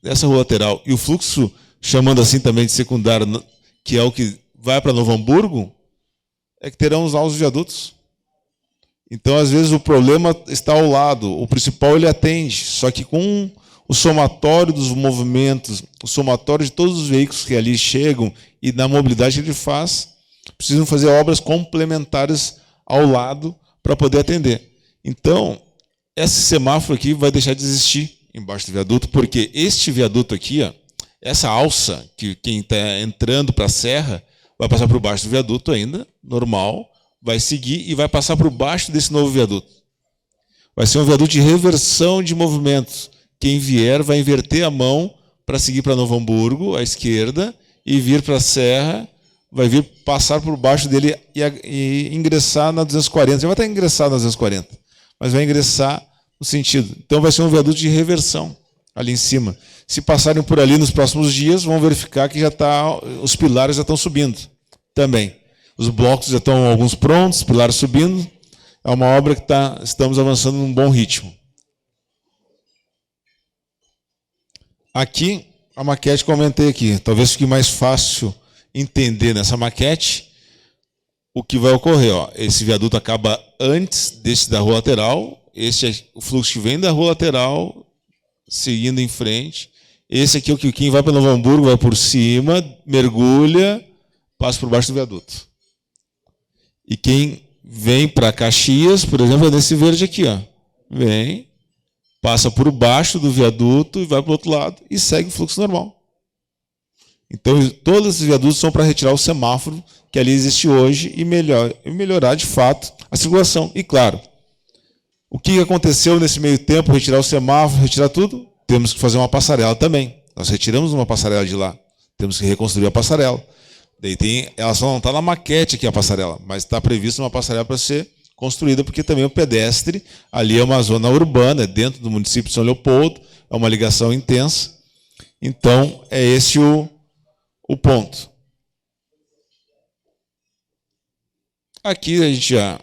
Speaker 5: essa rua lateral, e o fluxo, chamando assim também de secundário, que é o que vai para Novo Hamburgo, é que terão os novos viadutos. Então, às vezes, o problema está ao lado. O principal ele atende, só que com o somatório dos movimentos, o somatório de todos os veículos que ali chegam e da mobilidade que ele faz, precisam fazer obras complementares ao lado para poder atender. Então, esse semáforo aqui vai deixar de existir embaixo do viaduto, porque este viaduto aqui, essa alça, que quem está entrando para a serra, vai passar por baixo do viaduto ainda, normal, vai seguir e vai passar por baixo desse novo viaduto. Vai ser um viaduto de reversão de movimentos. Quem vier vai inverter a mão para seguir para Novo Hamburgo, à esquerda, e vir para a serra, vai vir passar por baixo dele e ingressar na 240. Já vai estar ingressado na 240, mas vai ingressar sentido. Então vai ser um viaduto de reversão ali em cima. Se passarem por ali nos próximos dias, vão verificar que os pilares já estão subindo também. Os blocos já estão alguns prontos, pilares subindo. É uma obra que estamos avançando num bom ritmo. Aqui, a maquete que eu comentei aqui. Talvez fique mais fácil entender nessa maquete o que vai ocorrer. Ó. Esse viaduto acaba antes desse da rua lateral. Esse é o fluxo que vem da rua lateral, seguindo em frente. Esse aqui é o que quem vai para Novo Hamburgo vai por cima, mergulha, passa por baixo do viaduto. E quem vem para Caxias, por exemplo, é nesse verde aqui. Ó. Vem, passa por baixo do viaduto e vai para o outro lado e segue o fluxo normal. Então, todos esses viadutos são para retirar o semáforo que ali existe hoje e melhorar, de fato, a circulação. E, claro, o que aconteceu nesse meio tempo, retirar o semáforo, retirar tudo? Temos que fazer uma passarela também. Nós retiramos uma passarela de lá. Temos que reconstruir a passarela. Daí ela só não está na maquete aqui, a passarela, mas está prevista uma passarela para ser construída, porque também o pedestre, ali é uma zona urbana, é dentro do município de São Leopoldo, é uma ligação intensa. Então, é esse o ponto. Aqui a gente já...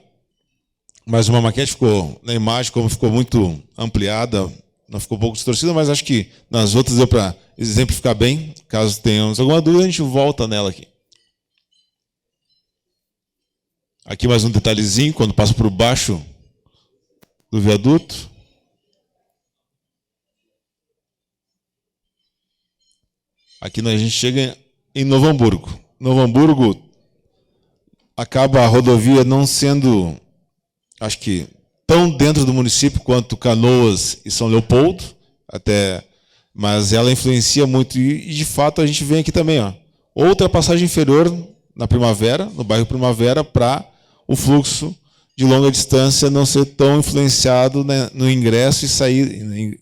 Speaker 5: Mais uma maquete ficou na imagem, como ficou muito ampliada, não ficou um pouco distorcida, mas acho que nas outras deu para exemplificar bem. Caso tenhamos alguma dúvida, a gente volta nela aqui. Aqui mais um detalhezinho, quando passa por baixo do viaduto. Aqui a gente chega em Novo Hamburgo. Novo Hamburgo acaba a rodovia não sendo, acho que, tão dentro do município quanto Canoas e São Leopoldo, mas ela influencia muito. E, de fato, a gente vem aqui também. Ó, outra passagem inferior na Primavera, no bairro Primavera, para o fluxo de longa distância não ser tão influenciado, né, no ingresso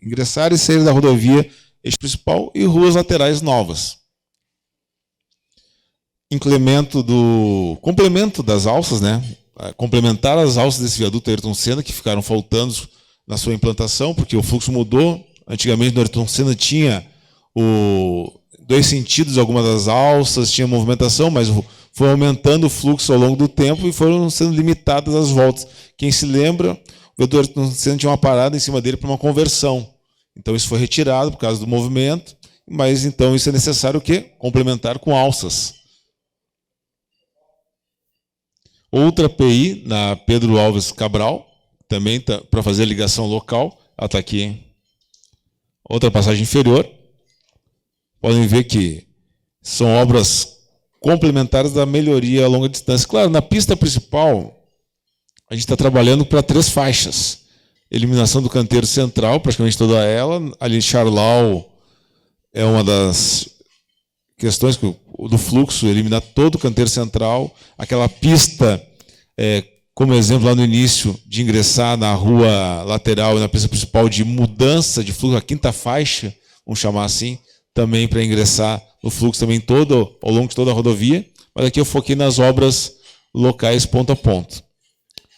Speaker 5: ingressar e sair da rodovia eixo principal e ruas laterais novas. Complemento das alças, né? Complementar as alças desse viaduto Ayrton Senna, que ficaram faltando na sua implantação, porque o fluxo mudou. Antigamente, no Ayrton Senna tinha dois sentidos, algumas das alças, tinha movimentação, mas foi aumentando o fluxo ao longo do tempo e foram sendo limitadas as voltas. Quem se lembra, o viaduto Ayrton Senna tinha uma parada em cima dele para uma conversão. Então, isso foi retirado por causa do movimento, mas então isso é necessário o quê? Complementar com alças. Outra PI, na Pedro Alves Cabral, também para fazer a ligação local. Ela está aqui, hein? Outra passagem inferior. Podem ver que são obras complementares da melhoria a longa distância. Claro, na pista principal, a gente está trabalhando para 3 faixas. Eliminação do canteiro central, praticamente toda ela. Ali, Charlau é uma das questões do fluxo, eliminar todo o canteiro central. Aquela pista, como exemplo, lá no início, de ingressar na rua lateral e na pista principal, de mudança de fluxo, a 5ª faixa, vamos chamar assim, também para ingressar no fluxo também todo, ao longo de toda a rodovia. Mas aqui eu foquei nas obras locais ponto a ponto.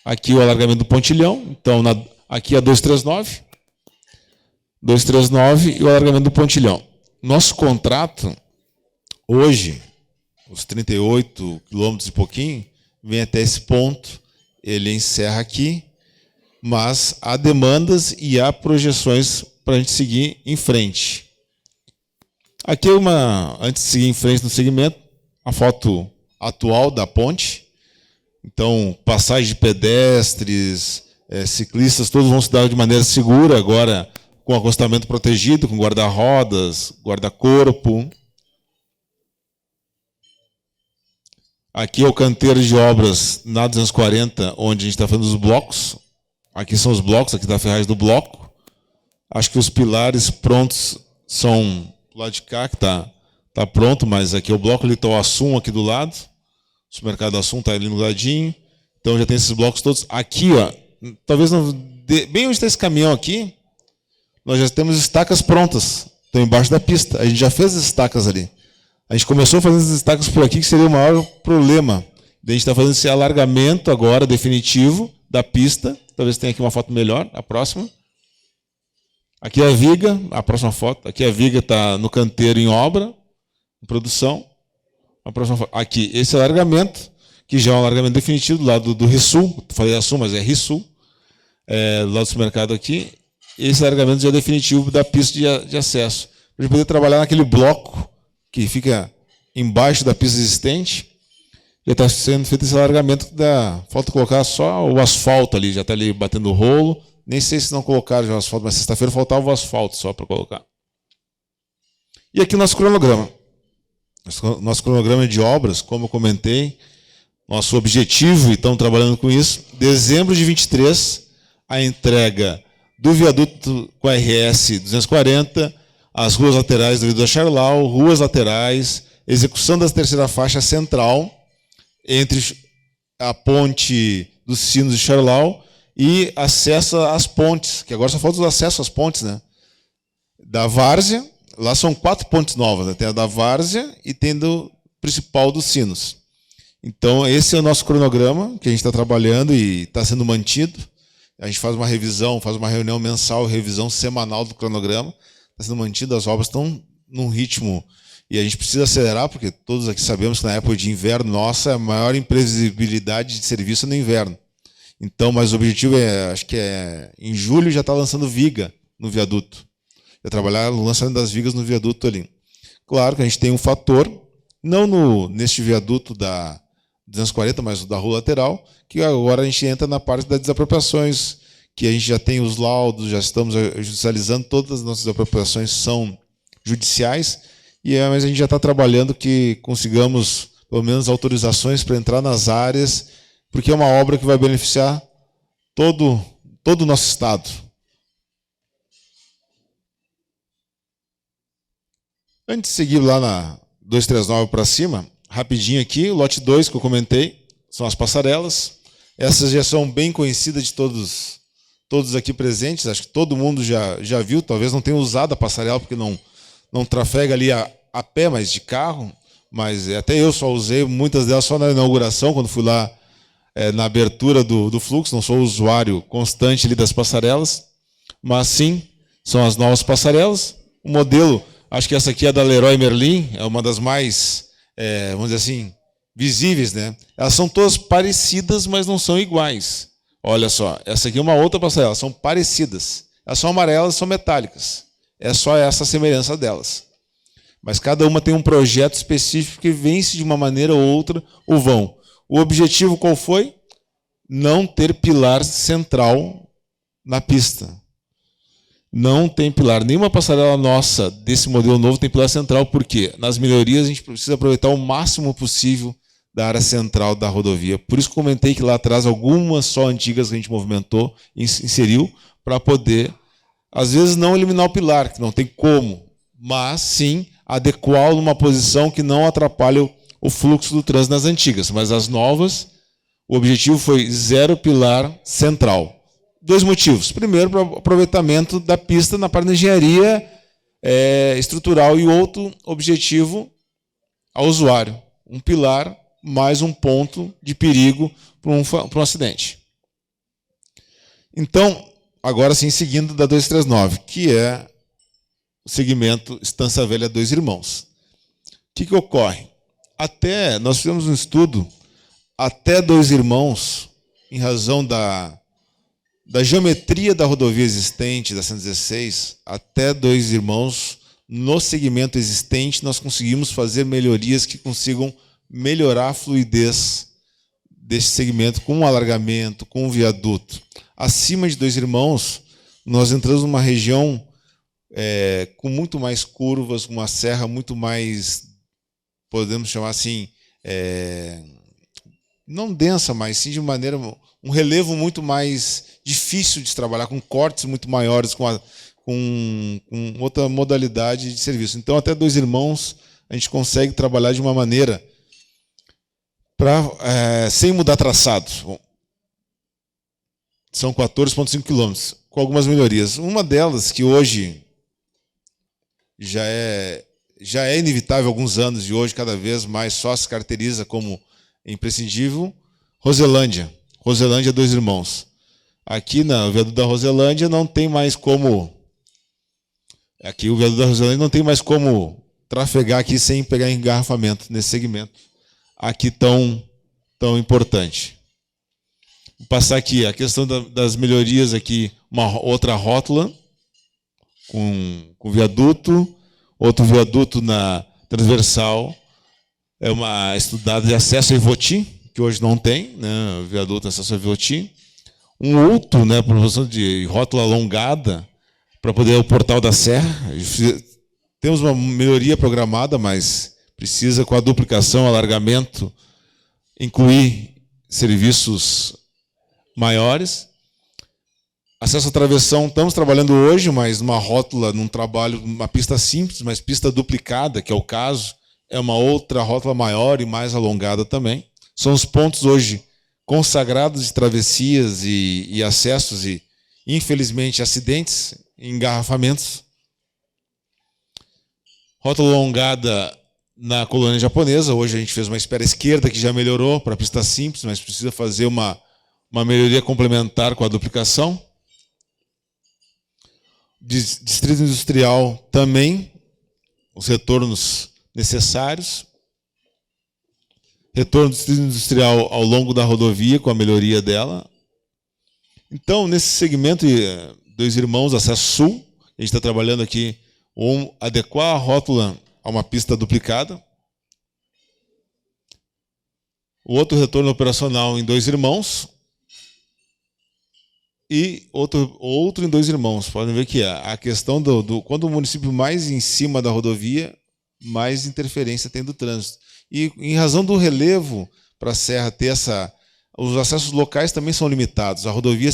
Speaker 5: Aqui o alargamento do pontilhão, então aqui a 239 e o alargamento do pontilhão. Nosso contrato, hoje, os 38 quilômetros e pouquinho, vem até esse ponto, ele encerra aqui, mas há demandas e há projeções para a gente seguir em frente. Aqui antes de seguir em frente no segmento, a foto atual da ponte. Então, passagem de pedestres, ciclistas, todos vão se dar de maneira segura, agora com acostamento protegido, com guarda-rodas, guarda-corpo. Aqui é o canteiro de obras na 240, onde a gente está fazendo os blocos. Aqui são os blocos, aqui está a ferragem do bloco. Acho que os pilares prontos são do lado de cá, que está pronto, mas aqui é o bloco, ali está o Assum aqui do lado. O supermercado Assum está ali no ladinho. Então já tem esses blocos todos. Aqui, ó, talvez não, bem onde está esse caminhão aqui, nós já temos estacas prontas. Estão embaixo da pista. A gente já fez as estacas ali. A gente começou a fazer as estacas por aqui, que seria o maior problema. Daí a gente está fazendo esse alargamento agora, definitivo, da pista. Talvez tenha aqui uma foto melhor, a próxima. Aqui é a viga, a próxima foto. Aqui a viga está no canteiro em obra, em produção. A próxima foto. Aqui, esse é o alargamento, que já é um alargamento definitivo do lado do Risul. Falei Açul, mas é Risul. Do lado do supermercado aqui. Esse alargamento já é definitivo da pista de acesso. Para a gente poder trabalhar naquele bloco que fica embaixo da pista existente. Já está sendo feito esse alargamento. Falta colocar só o asfalto ali, já está ali batendo o rolo. Nem sei se não colocaram já o asfalto, mas sexta-feira faltava o asfalto só para colocar. E aqui o nosso cronograma. Nosso cronograma de obras, como eu comentei, nosso objetivo, e estamos trabalhando com isso, dezembro de 23, a entrega do viaduto com a RS 240, as ruas laterais do viaduto da Charlau, ruas laterais, execução da terceira faixa central, entre a ponte dos Sinos de Charlau e acesso às pontes, que agora só falta o acesso às pontes, né? Da Várzea, lá são 4 pontes novas, né? Tem a da Várzea e tem do principal dos Sinos. Então, esse é o nosso cronograma, que a gente está trabalhando e está sendo mantido. A gente faz uma revisão, faz uma reunião mensal, revisão semanal do cronograma. Está sendo mantido, as obras estão num ritmo. E a gente precisa acelerar, porque todos aqui sabemos que na época de inverno, nossa, a maior imprevisibilidade de serviço é no inverno. Então, mas o objetivo acho que em julho já está lançando viga no viaduto. Já trabalhar no lançamento das vigas no viaduto ali. Claro que a gente tem um fator, não neste viaduto da 240, mas da rua lateral, que agora a gente entra na parte das desapropriações, que a gente já tem os laudos, já estamos judicializando, todas as nossas desapropriações são judiciais, mas a gente já está trabalhando que consigamos, pelo menos, autorizações para entrar nas áreas, porque é uma obra que vai beneficiar todo o nosso estado. Antes de seguir lá na 239 para cima, rapidinho aqui, o lote 2 que eu comentei, são as passarelas. Essas já são bem conhecidas de todos aqui presentes, acho que todo mundo já viu, talvez não tenha usado a passarela, porque não trafega ali a pé, mas de carro, mas até eu só usei, muitas delas só na inauguração, quando fui lá na abertura do fluxo, não sou usuário constante ali das passarelas, mas sim, são as novas passarelas. O modelo, acho que essa aqui é da Leroy Merlin, é uma das mais, vamos dizer assim, visíveis, né? Elas são todas parecidas, mas não são iguais. Olha só, essa aqui é uma outra passarela, são parecidas. Elas são amarelas, são metálicas. É só essa a semelhança delas. Mas cada uma tem um projeto específico que vence de uma maneira ou outra o vão. O objetivo qual foi? Não ter pilar central na pista. Não tem pilar. Nenhuma passarela nossa desse modelo novo tem pilar central, porque nas melhorias a gente precisa aproveitar o máximo possível da área central da rodovia. Por isso que comentei que lá atrás algumas só antigas que a gente movimentou, inseriu, para poder, às vezes, não eliminar o pilar, que não tem como, mas sim adequá-lo numa posição que não atrapalhe o fluxo do trânsito nas antigas. Mas as novas, o objetivo foi 0 pilar central. 2 motivos. Primeiro, para o aproveitamento da pista na parte da engenharia estrutural, e outro objetivo ao usuário. Um pilar mais um ponto de perigo para um acidente. Então, agora sim, seguindo da 239, que é o segmento Estância Velha Dois Irmãos. O que ocorre? Nós fizemos um estudo, até Dois Irmãos, em razão da geometria da rodovia existente, da 116, até Dois Irmãos, no segmento existente, nós conseguimos fazer melhorias que consigam melhorar a fluidez desse segmento com um alargamento, com um viaduto. Acima de Dois Irmãos, nós entramos numa região com muito mais curvas, uma serra muito mais, podemos chamar assim, não densa, mas sim de maneira, um relevo muito mais difícil de se trabalhar, com cortes muito maiores, com outra modalidade de serviço. Então, até Dois Irmãos, a gente consegue trabalhar de uma maneira sem mudar traçado. Bom, são 14,5 quilômetros, com algumas melhorias. Uma delas, que hoje já é inevitável há alguns anos, e hoje cada vez mais só se caracteriza como imprescindível, Roselândia. Roselândia Dois Irmãos. Aqui na viaduto da Roselândia não tem mais como Aqui o viaduto da Rosilândia não tem mais como trafegar aqui sem pegar engarrafamento nesse segmento aqui tão importante. Vou passar aqui a questão das melhorias aqui, uma outra rótula com viaduto, outro viaduto na transversal, é uma estudada de acesso a Ivoti, que hoje não tem, né, o viaduto de acesso a Ivoti. Um outro, né, promoção de rótula alongada, para poder o Portal da Serra. Temos uma melhoria programada, mas precisa, com a duplicação, alargamento, incluir serviços maiores. Acesso à travessão, estamos trabalhando hoje, mas numa rótula, num trabalho, uma pista simples, mas pista duplicada, que é o caso, é uma outra rótula maior e mais alongada também. São os pontos hoje consagrados de travessias e acessos e, infelizmente, acidentes, engarrafamentos. Rótula alongada na colônia japonesa. Hoje a gente fez uma espera esquerda que já melhorou para pista simples, mas precisa fazer uma melhoria complementar com a duplicação. Distrito industrial também, os retornos necessários. Retorno do distrito industrial ao longo da rodovia, com a melhoria dela. Então, nesse segmento, Dois Irmãos, acesso sul, a gente está trabalhando aqui adequar a rótula a uma pista duplicada. O outro retorno operacional em Dois Irmãos. E outro em Dois Irmãos. Podem ver que a questão quando o município mais em cima da rodovia, mais interferência tem do trânsito. E em razão do relevo para a serra ter os acessos locais também são limitados. A rodovia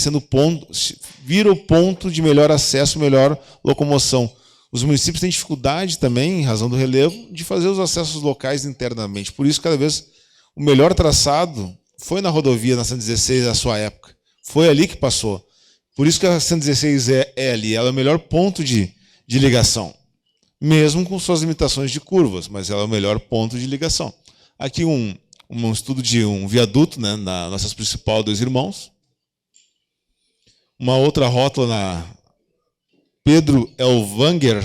Speaker 5: vira o ponto de melhor acesso, melhor locomoção. Os municípios têm dificuldade também, em razão do relevo, de fazer os acessos locais internamente. Por isso, cada vez, o melhor traçado foi na rodovia, na 116, na sua época. Foi ali que passou. Por isso que a 116 é ali. Ela é o melhor ponto de ligação. Mesmo com suas limitações de curvas, mas ela é o melhor ponto de ligação. Aqui um estudo de um viaduto, né, na nossa principal Dois Irmãos. Uma outra rótula na Pedro Elvanger,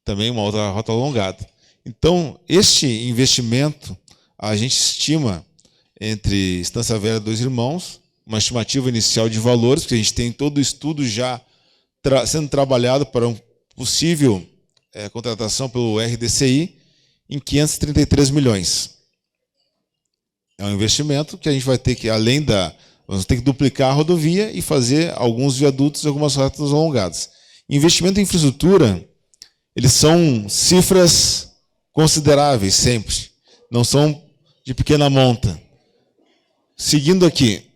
Speaker 5: também uma outra rótula alongada. Então, este investimento, a gente estima entre Estância Velha e Dois Irmãos, uma estimativa inicial de valores, que a gente tem todo o estudo já sendo trabalhado para um possível contratação pelo RDCI em 533 milhões. É um investimento que a gente vai ter que, vamos ter que duplicar a rodovia e fazer alguns viadutos e algumas rotas alongadas. Investimento em infraestrutura, eles são cifras consideráveis sempre, não são de pequena monta. Seguindo aqui,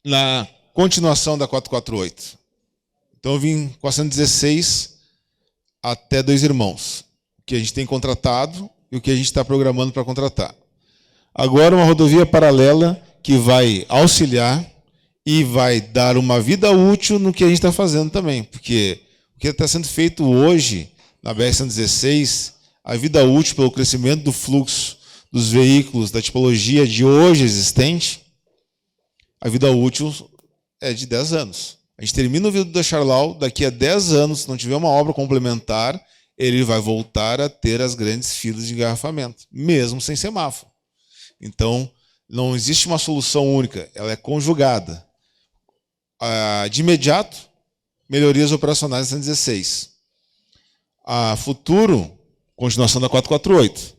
Speaker 5: na continuação da 448. Então eu vim com a 116 até Dois Irmãos, o que a gente tem contratado e o que a gente está programando para contratar. Agora uma rodovia paralela que vai auxiliar e vai dar uma vida útil no que a gente está fazendo também, porque o que está sendo feito hoje na BR-116, a vida útil pelo crescimento do fluxo dos veículos, da tipologia de hoje existente, a vida útil é de 10 anos. A gente termina o viaduto da Charlau, daqui a 10 anos, se não tiver uma obra complementar, ele vai voltar a ter as grandes filas de engarrafamento, mesmo sem semáforo. Então, não existe uma solução única, ela é conjugada. De imediato, melhorias operacionais da 116. A futuro, continuação da 448.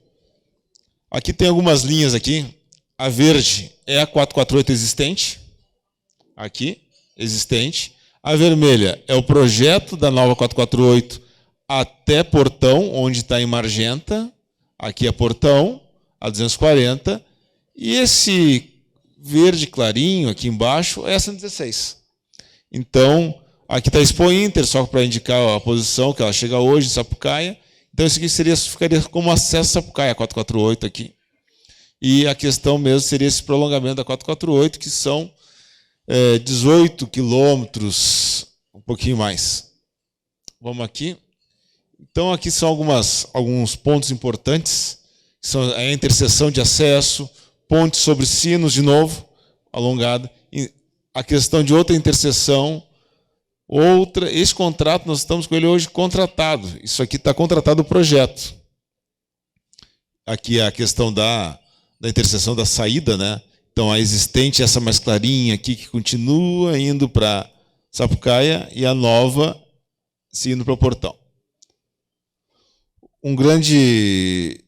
Speaker 5: Aqui tem algumas linhas aqui. A verde é a 448 existente. Aqui, existente. A vermelha é o projeto da nova 448 até Portão, onde está em Magenta. Aqui é Portão, a 240. E esse verde clarinho aqui embaixo é a 116. Então, aqui está a Expo Inter, só para indicar a posição que ela chega hoje em Sapucaia. Então, isso aqui ficaria como acesso a Sapucaia, a 448 aqui. E a questão mesmo seria esse prolongamento da 448, que são 18 quilômetros, um pouquinho mais. Vamos aqui. Então, aqui são alguns pontos importantes, que são a interseção de acesso, ponte sobre sinos, de novo, alongada. A questão de outra interseção, Esse contrato, nós estamos com ele hoje contratado. Isso aqui está contratado o projeto. Aqui é a questão da interseção da saída, né? Então, a existente, essa mais clarinha aqui, que continua indo para Sapucaia, e a nova se indo para o Portão. Um grande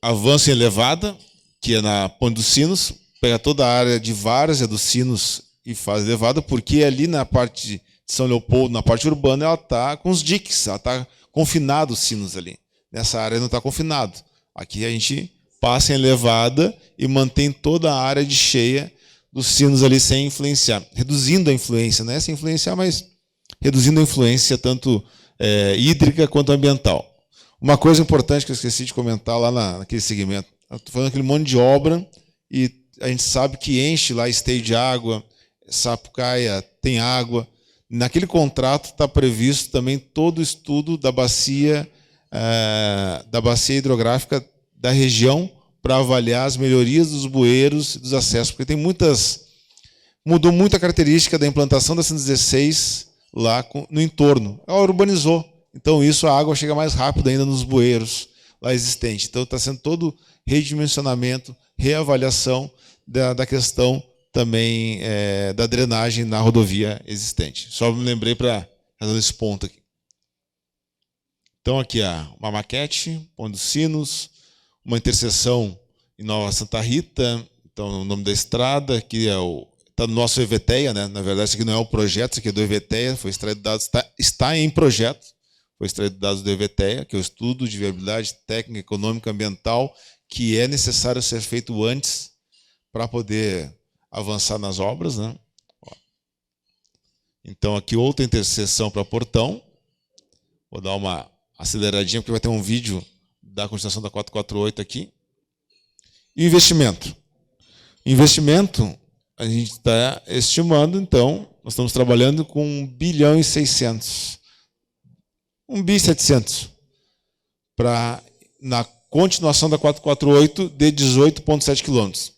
Speaker 5: avanço em elevada, que é na Ponte dos Sinos, pega toda a área de várzea dos Sinos e faz elevada, porque ali na parte de São Leopoldo, na parte urbana, ela está com os diques, ela está confinada os sinos ali. Nessa área não está confinado. Aqui a gente passa em elevada e mantém toda a área de cheia dos sinos ali sem influenciar. Reduzindo a influência, não é sem influenciar, mas reduzindo a influência tanto hídrica quanto ambiental. Uma coisa importante que eu esqueci de comentar lá naquele segmento. Eu estou falando aquele monte de obra e a gente sabe que enche lá esteio de água, Sapucaia tem água. Naquele contrato está previsto também todo o estudo da bacia hidrográfica da região para avaliar as melhorias dos bueiros e dos acessos, porque mudou muito a característica da implantação da 116 lá no entorno. Ela urbanizou, então a água chega mais rápido ainda nos bueiros lá existentes. Então está sendo todo redimensionamento, reavaliação da questão também da drenagem na rodovia existente. Só me lembrei para fazer esse ponto aqui. Então aqui uma maquete, Ponte dos Sinos, uma interseção em Nova Santa Rita, então o nome da estrada, que está no nosso EVTEA, né? Na verdade, isso aqui não é o projeto, isso aqui é do EVTEA, foi extraído dados, está em projeto, foi extraído dados do EVTEA, que é o estudo de viabilidade técnica, econômica, ambiental, que é necessário ser feito antes para poder avançar nas obras, né? Então, aqui outra interseção para Portão. Vou dar uma aceleradinha, porque vai ter um vídeo da continuação da 448 aqui. E investimento. Investimento, a gente está estimando, então, nós estamos trabalhando com 1 bilhão e 600. 1 bi 700. Na continuação da 448 de 18,7 quilômetros.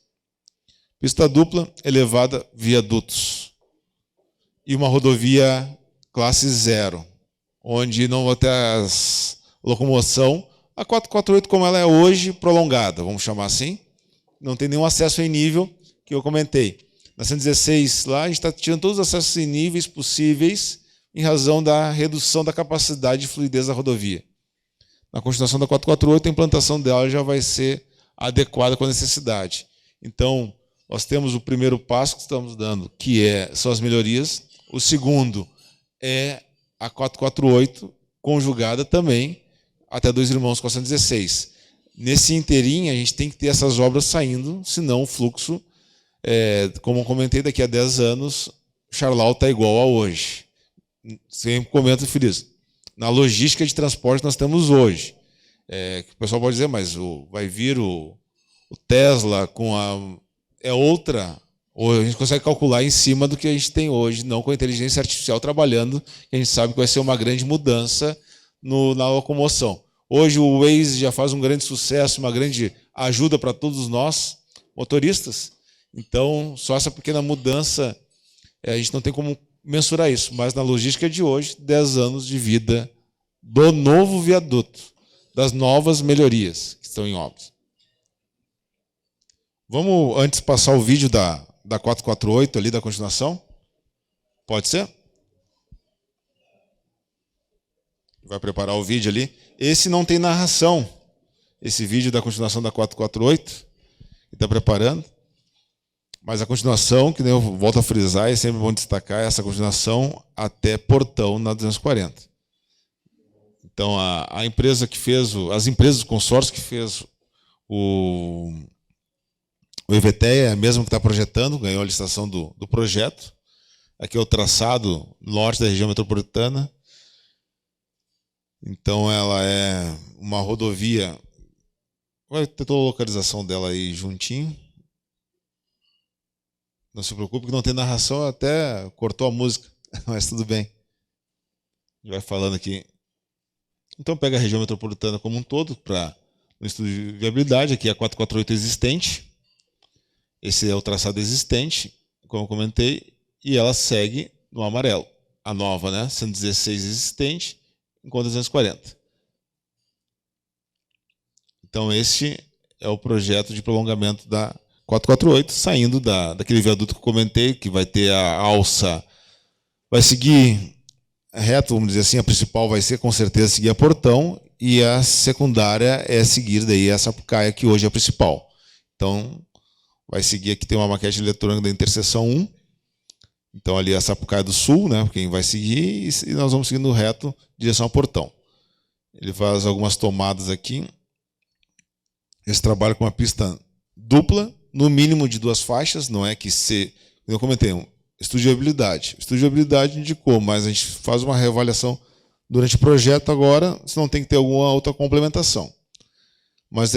Speaker 5: Pista dupla, elevada, viadutos. E uma rodovia classe 0, onde não vai ter locomoção. A 448, como ela é hoje, prolongada, vamos chamar assim, não tem nenhum acesso em nível, que eu comentei. Na 116, lá, a gente está tirando todos os acessos em níveis possíveis em razão da redução da capacidade de fluidez da rodovia. Na continuação da 448, a implantação dela já vai ser adequada com a necessidade. Então, nós temos o primeiro passo que estamos dando, que são as melhorias. O segundo é a 448, conjugada também até Dois Irmãos com a 116. Nesse inteirinho, a gente tem que ter essas obras saindo, senão o fluxo, como eu comentei, daqui a 10 anos, Charlau está igual a hoje. Sempre comento, Feliz. Na logística de transporte nós temos hoje. O pessoal pode dizer, mas vai vir o Tesla com outra, ou a gente consegue calcular em cima do que a gente tem hoje, não com a inteligência artificial trabalhando, que a gente sabe que vai ser uma grande mudança na locomoção. Hoje o Waze já faz um grande sucesso, uma grande ajuda para todos nós, motoristas. Então, só essa pequena mudança, a gente não tem como mensurar isso, mas na logística de hoje, 10 anos de vida do novo viaduto, das novas melhorias que estão em obras. Vamos antes passar o vídeo da 448 ali, da continuação? Pode ser? Vai preparar o vídeo ali. Esse não tem narração. Esse vídeo da continuação da 448, que está preparando. Mas a continuação, que eu volto a frisar, é sempre bom destacar essa continuação até Portão, na 240. Então, a empresa que fez, as empresas do consórcio que fez o EVTEA é a mesma que está projetando, ganhou a licitação do projeto. Aqui é o traçado norte da região metropolitana. Então, ela é uma rodovia. Vai ter toda a localização dela aí juntinho. Não se preocupe que não tem narração, até cortou a música, mas tudo bem. A gente vai falando aqui. Então, pega a região metropolitana como um todo, para no estudo de viabilidade. Aqui é a 448 existente. Esse é o traçado existente, como eu comentei, e ela segue no amarelo. a nova, né? 116 existente, enquanto 240. Então, esse é o projeto de prolongamento da 448, saindo daquele viaduto que eu comentei, que vai ter a alça, vai seguir reto, vamos dizer assim, a principal vai ser, com certeza, seguir a Portão, e a secundária é seguir daí a Sapucaia, que hoje é a principal. Então, vai seguir aqui, tem uma maquete eletrônica da interseção 1, então ali é a Sapucaia do Sul, né, quem vai seguir, e nós vamos seguindo reto em direção ao Portão. Ele faz algumas tomadas aqui. Esse trabalho com uma pista dupla, no mínimo de 2 faixas, não é que se... Eu comentei, estudo de viabilidade. O estudo de viabilidade indicou, mas a gente faz uma reavaliação durante o projeto agora, se não tem que ter alguma outra complementação. Mas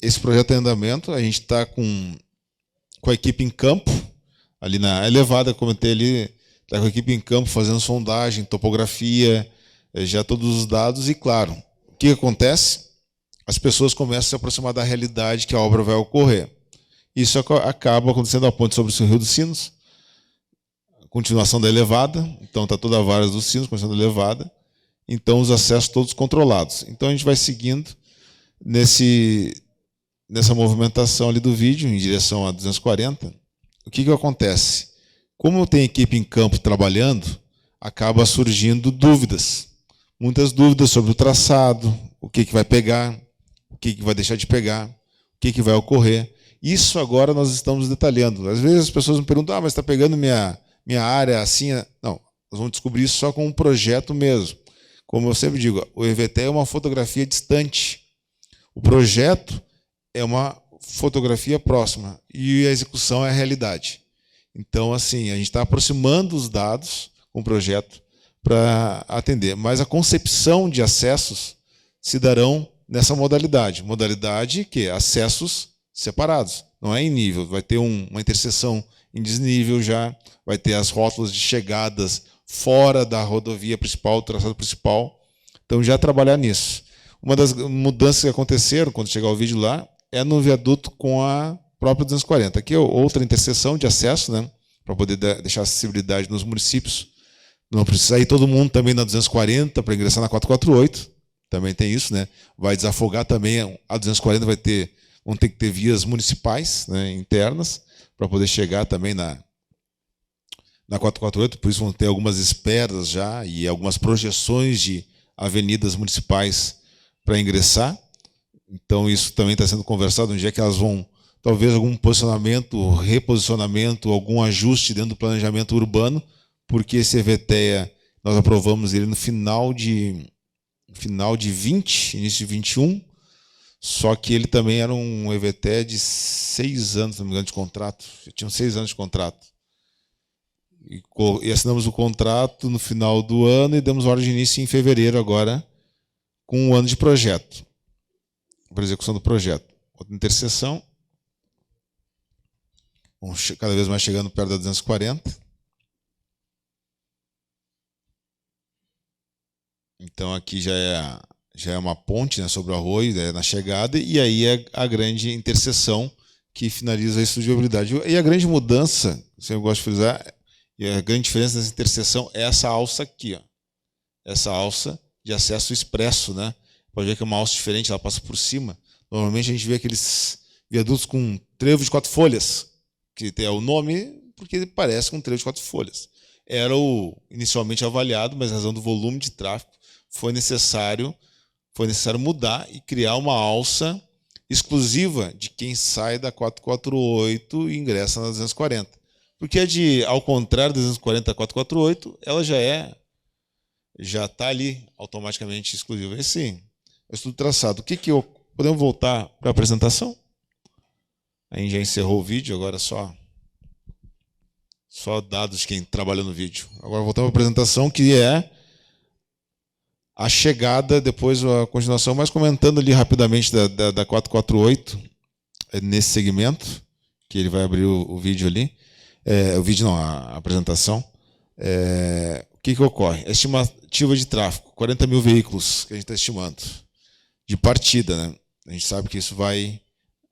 Speaker 5: esse projeto é em andamento, a gente está com a equipe em campo, ali na elevada, comentei ali, está com a equipe em campo fazendo sondagem, topografia, já todos os dados, e claro, o que acontece? As pessoas começam a se aproximar da realidade que a obra vai ocorrer. Isso acaba acontecendo a ponte sobre o Rio dos Sinos, a continuação da elevada, então está toda a Várzea dos Sinos, continuação da elevada, então os acessos todos controlados. Então a gente vai seguindo nessa movimentação ali do vídeo, em direção a 240. O que acontece? Como tem equipe em campo trabalhando, acaba surgindo dúvidas. Muitas dúvidas sobre o traçado, o que vai pegar, o que vai deixar de pegar, o que vai ocorrer. Isso agora nós estamos detalhando. Às vezes as pessoas me perguntam, mas está pegando minha área assim? Não, nós vamos descobrir isso só com um projeto mesmo. Como eu sempre digo, o EVT é uma fotografia distante. O projeto é uma fotografia próxima e a execução é a realidade. Então, assim, a gente está aproximando os dados com o projeto para atender. Mas a concepção de acessos se darão nessa modalidade. Modalidade que acessos separados, não é em nível. Vai ter uma interseção em desnível já, vai ter as rótulas de chegadas fora da rodovia principal, traçado principal. Então, já trabalhar nisso. Uma das mudanças que aconteceram, quando chegar o vídeo lá, é no viaduto com a própria 240. Aqui é outra interseção de acesso, né, para poder deixar acessibilidade nos municípios. Não precisa ir todo mundo também na 240 para ingressar na 448. Também tem isso, né? Vai desafogar também a 240, vão ter que ter vias municipais, né, internas, para poder chegar também na 448. Por isso vão ter algumas esperas já e algumas projeções de avenidas municipais para ingressar. Então isso também está sendo conversado, onde é que elas vão, talvez algum posicionamento, reposicionamento, algum ajuste dentro do planejamento urbano, porque esse EVTEA, nós aprovamos ele no final de 20, início de 21, só que ele também era um EVTEA de 6 anos, se não me engano, de contrato. Já tinham 6 anos de contrato. E assinamos o contrato no final do ano e demos ordem de início em fevereiro agora, com 1 ano de projeto, para execução do projeto. Outra interseção, vamos cada vez mais chegando perto da 240. Então aqui já é uma ponte, né, sobre o arroio, na chegada, e aí é a grande interseção que finaliza a estudo de viabilidade. E a grande mudança, eu gosto de frisar, e a grande diferença dessa interseção é essa alça aqui, ó. Essa alça de acesso expresso, né? Pode ver que é uma alça diferente, ela passa por cima. Normalmente a gente vê aqueles viadutos com trevo de 4 folhas, que tem o nome porque ele parece com um trevo de 4 folhas. Era o inicialmente avaliado, mas em razão do volume de tráfego foi necessário mudar e criar uma alça exclusiva de quem sai da 448 e ingressa na 240. Porque ao contrário da 240 a 448, ela já está ali automaticamente exclusiva. Esse é o estudo traçado. Podemos voltar para a apresentação? A gente já encerrou o vídeo, agora só dados de quem trabalhou no vídeo. Agora voltamos para a apresentação, que é a chegada, depois a continuação, mas comentando ali rapidamente da 448, nesse segmento, que ele vai abrir o vídeo ali. A apresentação. O que ocorre? A estimativa de tráfego, 40 mil veículos que a gente está estimando, de partida, né? A gente sabe que isso vai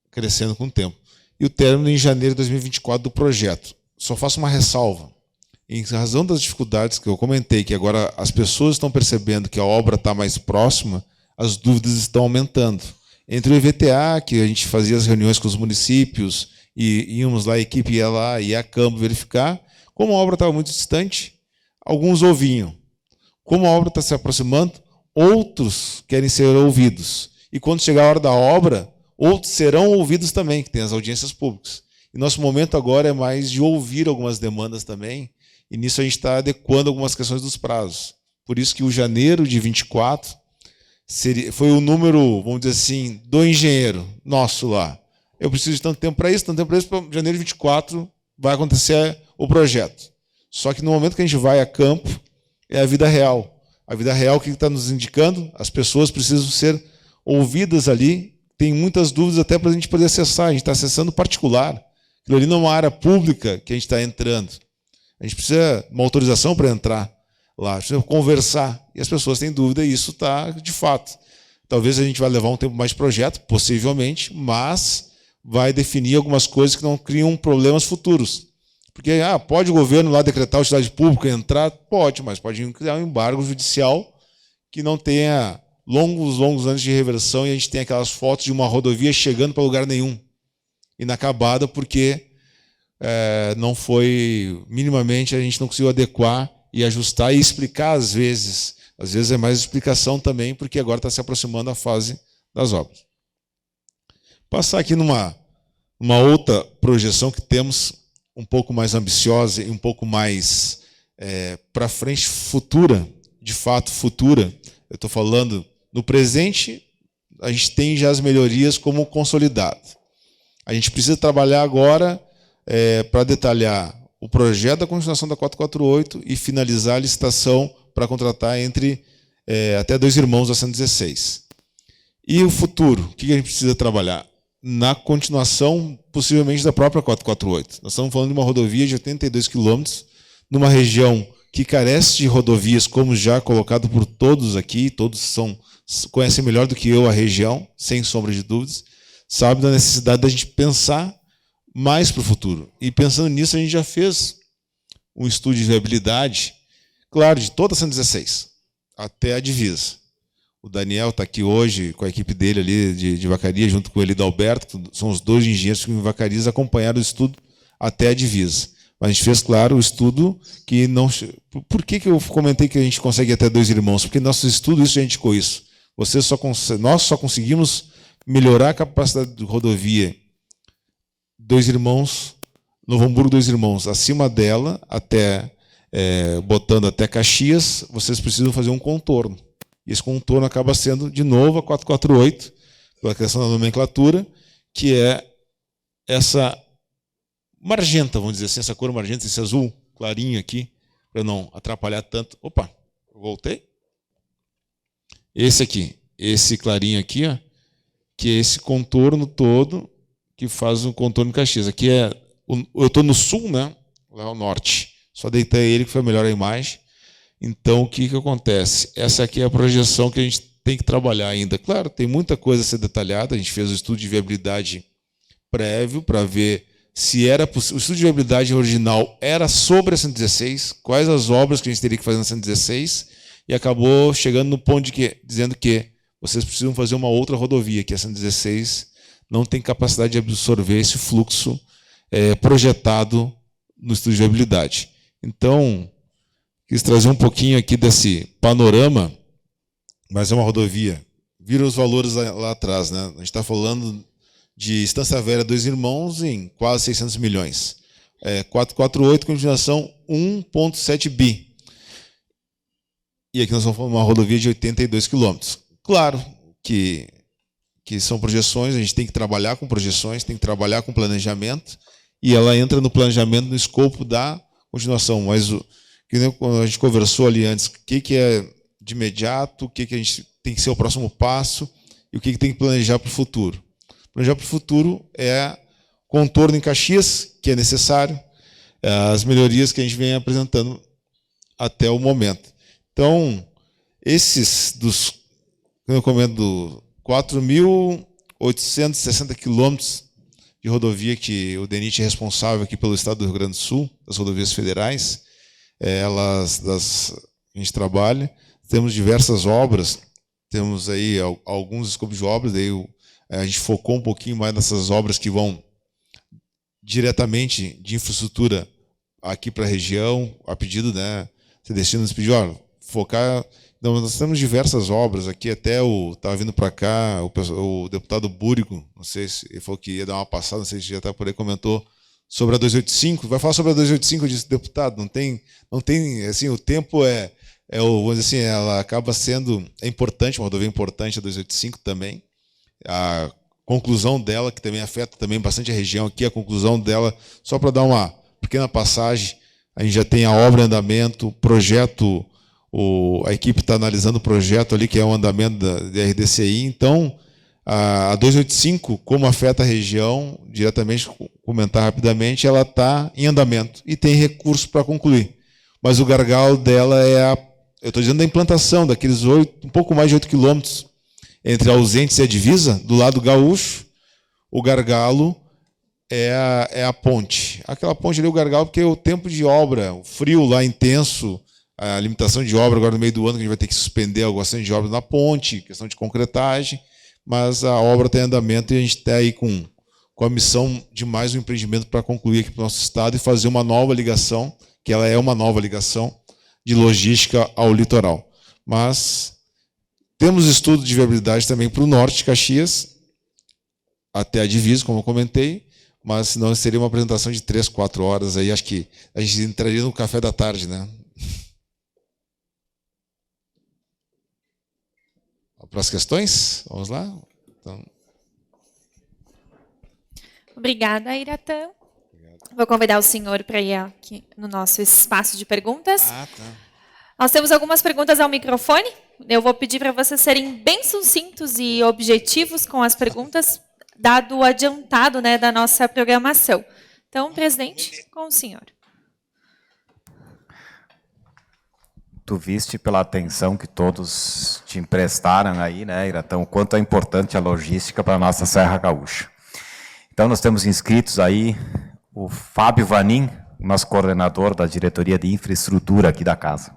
Speaker 5: crescendo com o tempo. E o término em janeiro de 2024 do projeto. Só faço uma ressalva. em razão das dificuldades que eu comentei, que agora as pessoas estão percebendo que a obra está mais próxima, as dúvidas estão aumentando. Entre o EVTA, que a gente fazia as reuniões com os municípios, e íamos lá, a equipe ia lá, ia a campo verificar, como a obra estava muito distante, alguns ouviam. Como a obra está se aproximando, outros querem ser ouvidos. E quando chegar a hora da obra, outros serão ouvidos também, que tem as audiências públicas. E nosso momento agora é mais de ouvir algumas demandas também, e nisso a gente está adequando algumas questões dos prazos. Por isso que o janeiro de 24 foi o número, vamos dizer assim, do engenheiro nosso lá. Eu preciso de tanto tempo para isso, para janeiro de 24 vai acontecer o projeto. Só que no momento que a gente vai a campo, é a vida real. A vida real, o que está nos indicando? As pessoas precisam ser ouvidas ali, tem muitas dúvidas até para a gente poder acessar. A gente está acessando particular. Aquilo ali não é uma área pública que a gente está entrando. A gente precisa de uma autorização para entrar lá, precisa conversar. E as pessoas têm dúvida e isso está de fato. Talvez a gente vai levar um tempo mais de projeto, possivelmente, mas vai definir algumas coisas que não criam problemas futuros. Porque pode o governo lá decretar a utilidade pública, entrar? Pode, mas pode criar um embargo judicial que não tenha longos anos de reversão e a gente tem aquelas fotos de uma rodovia chegando para lugar nenhum, inacabada, porque não foi minimamente, a gente não conseguiu adequar e ajustar e explicar às vezes. Às vezes é mais explicação também, porque agora está se aproximando a fase das obras. Passar aqui numa outra projeção que temos, um pouco mais ambiciosa e um pouco mais para frente, futura, de fato futura. Eu estou falando no presente, a gente tem já as melhorias como consolidado. A gente precisa trabalhar agora para detalhar o projeto da continuação da 448 e finalizar a licitação para contratar entre até 2 irmãos da 116. E o futuro, o que a gente precisa trabalhar? Na continuação, possivelmente, da própria 448. Nós estamos falando de uma rodovia de 82 quilômetros, numa região que carece de rodovias, como já colocado por todos aqui, todos conhecem melhor do que eu a região, sem sombra de dúvidas, sabe da necessidade da gente pensar mais para o futuro. E pensando nisso, a gente já fez um estudo de viabilidade, claro, de toda a 116, até a divisa. O Daniel está aqui hoje com a equipe dele ali de Vacaria, junto com ele e do Alberto, que são os 2 engenheiros que em Vacarias acompanharam o estudo até a divisa. Mas a gente fez, claro, o estudo que não... Por que eu comentei que a gente consegue até 2 irmãos? Porque nosso estudo, isso já indicou isso. Nós só conseguimos melhorar a capacidade de rodovia 2 irmãos, Novo Hamburgo 2 irmãos, acima dela, botando até Caxias, vocês precisam fazer um contorno. E esse contorno acaba sendo, de novo, a 448, pela questão da nomenclatura, que é essa magenta, vamos dizer assim, essa cor magenta, esse azul clarinho aqui, para não atrapalhar tanto. Opa, voltei. Esse aqui, esse clarinho aqui, ó, que é esse contorno todo que faz um contorno de Caxias. Aqui eu estou no sul, né? Lá é o norte. Só deitei ele que foi melhor a imagem. Então, o que acontece? Essa aqui é a projeção que a gente tem que trabalhar ainda. Claro, tem muita coisa a ser detalhada. A gente fez o estudo de viabilidade prévio para ver se era possível. O estudo de viabilidade original era sobre a 116, quais as obras que a gente teria que fazer na 116, e acabou chegando no ponto dizendo que vocês precisam fazer uma outra rodovia, que a 116 não tem capacidade de absorver esse fluxo projetado no estudo de viabilidade. Então, quis trazer um pouquinho aqui desse panorama, mas é uma rodovia. Viram os valores lá atrás, né? A gente está falando de Estância Velha 2 irmãos em quase 600 milhões. 448, continuação, 1,7 bi. E aqui nós estamos falando de uma rodovia de 82 quilômetros. Claro que são projeções, a gente tem que trabalhar com projeções, tem que trabalhar com planejamento, e ela entra no planejamento, no escopo da continuação. Mas que nem quando a gente conversou ali antes, o que é de imediato, o que a gente tem que ser o próximo passo e o que tem que planejar para o futuro. Planejar para o futuro é contorno em Caxias, que é necessário, as melhorias que a gente vem apresentando até o momento. Então, esses eu comento, 4.860 quilômetros de rodovia que o DENIT é responsável aqui pelo estado do Rio Grande do Sul, das rodovias federais, a gente trabalha. Temos diversas obras, temos aí alguns escopos de obras, daí a gente focou um pouquinho mais nessas obras que vão diretamente de infraestrutura aqui para a região, a pedido, né? O Celestino nos pediu, focar. Então, nós temos diversas obras aqui, até estava vindo para cá o deputado Búrigo, não sei se ele falou que ia dar uma passada, não sei se já está por aí, comentou sobre a 285. Vai falar sobre a 285, eu disse, deputado, não tem, assim, o tempo vamos dizer assim, ela acaba sendo, é importante, uma rodovia importante, a 285 também. A conclusão dela, que também afeta também bastante a região aqui, a conclusão dela, só para dar uma pequena passagem, a gente já tem a obra em andamento, projeto. A equipe está analisando o projeto ali, que é o andamento da RDCI. Então, a 285, como afeta a região, diretamente, comentar rapidamente, ela está em andamento e tem recurso para concluir. Mas o gargalo dela eu estou dizendo da implantação, daqueles um pouco mais de 8 quilômetros entre Ausentes e a divisa, do lado gaúcho. O gargalo é a ponte. Aquela ponte ali, o gargalo, porque o tempo de obra, o frio lá intenso, a limitação de obra agora no meio do ano, que a gente vai ter que suspender a questão de obra na ponte, questão de concretagem, mas a obra está em andamento e a gente está aí com a missão de mais um empreendimento para concluir aqui para o nosso estado e fazer uma nova ligação, que ela é uma nova ligação de logística ao litoral. Mas temos estudo de viabilidade também para o norte de Caxias, até a divisa, como eu comentei, mas senão seria uma apresentação de 3, 4 horas, aí acho que a gente entraria no café da tarde, né? Para as questões? Vamos lá? Então.
Speaker 1: Obrigada, Iratã. Vou convidar o senhor para ir aqui no nosso espaço de perguntas.
Speaker 5: Tá.
Speaker 1: Nós temos algumas perguntas ao microfone. Eu vou pedir para vocês serem bem sucintos e objetivos com as perguntas, dado o adiantado, né, da nossa programação. Então, presidente, com o senhor.
Speaker 2: Tu viste pela atenção que todos te emprestaram aí, né, Iratã, o quanto é importante a logística para a nossa Serra Gaúcha. Então, nós temos inscritos aí o Fábio Vanin, nosso coordenador da Diretoria de Infraestrutura aqui da casa.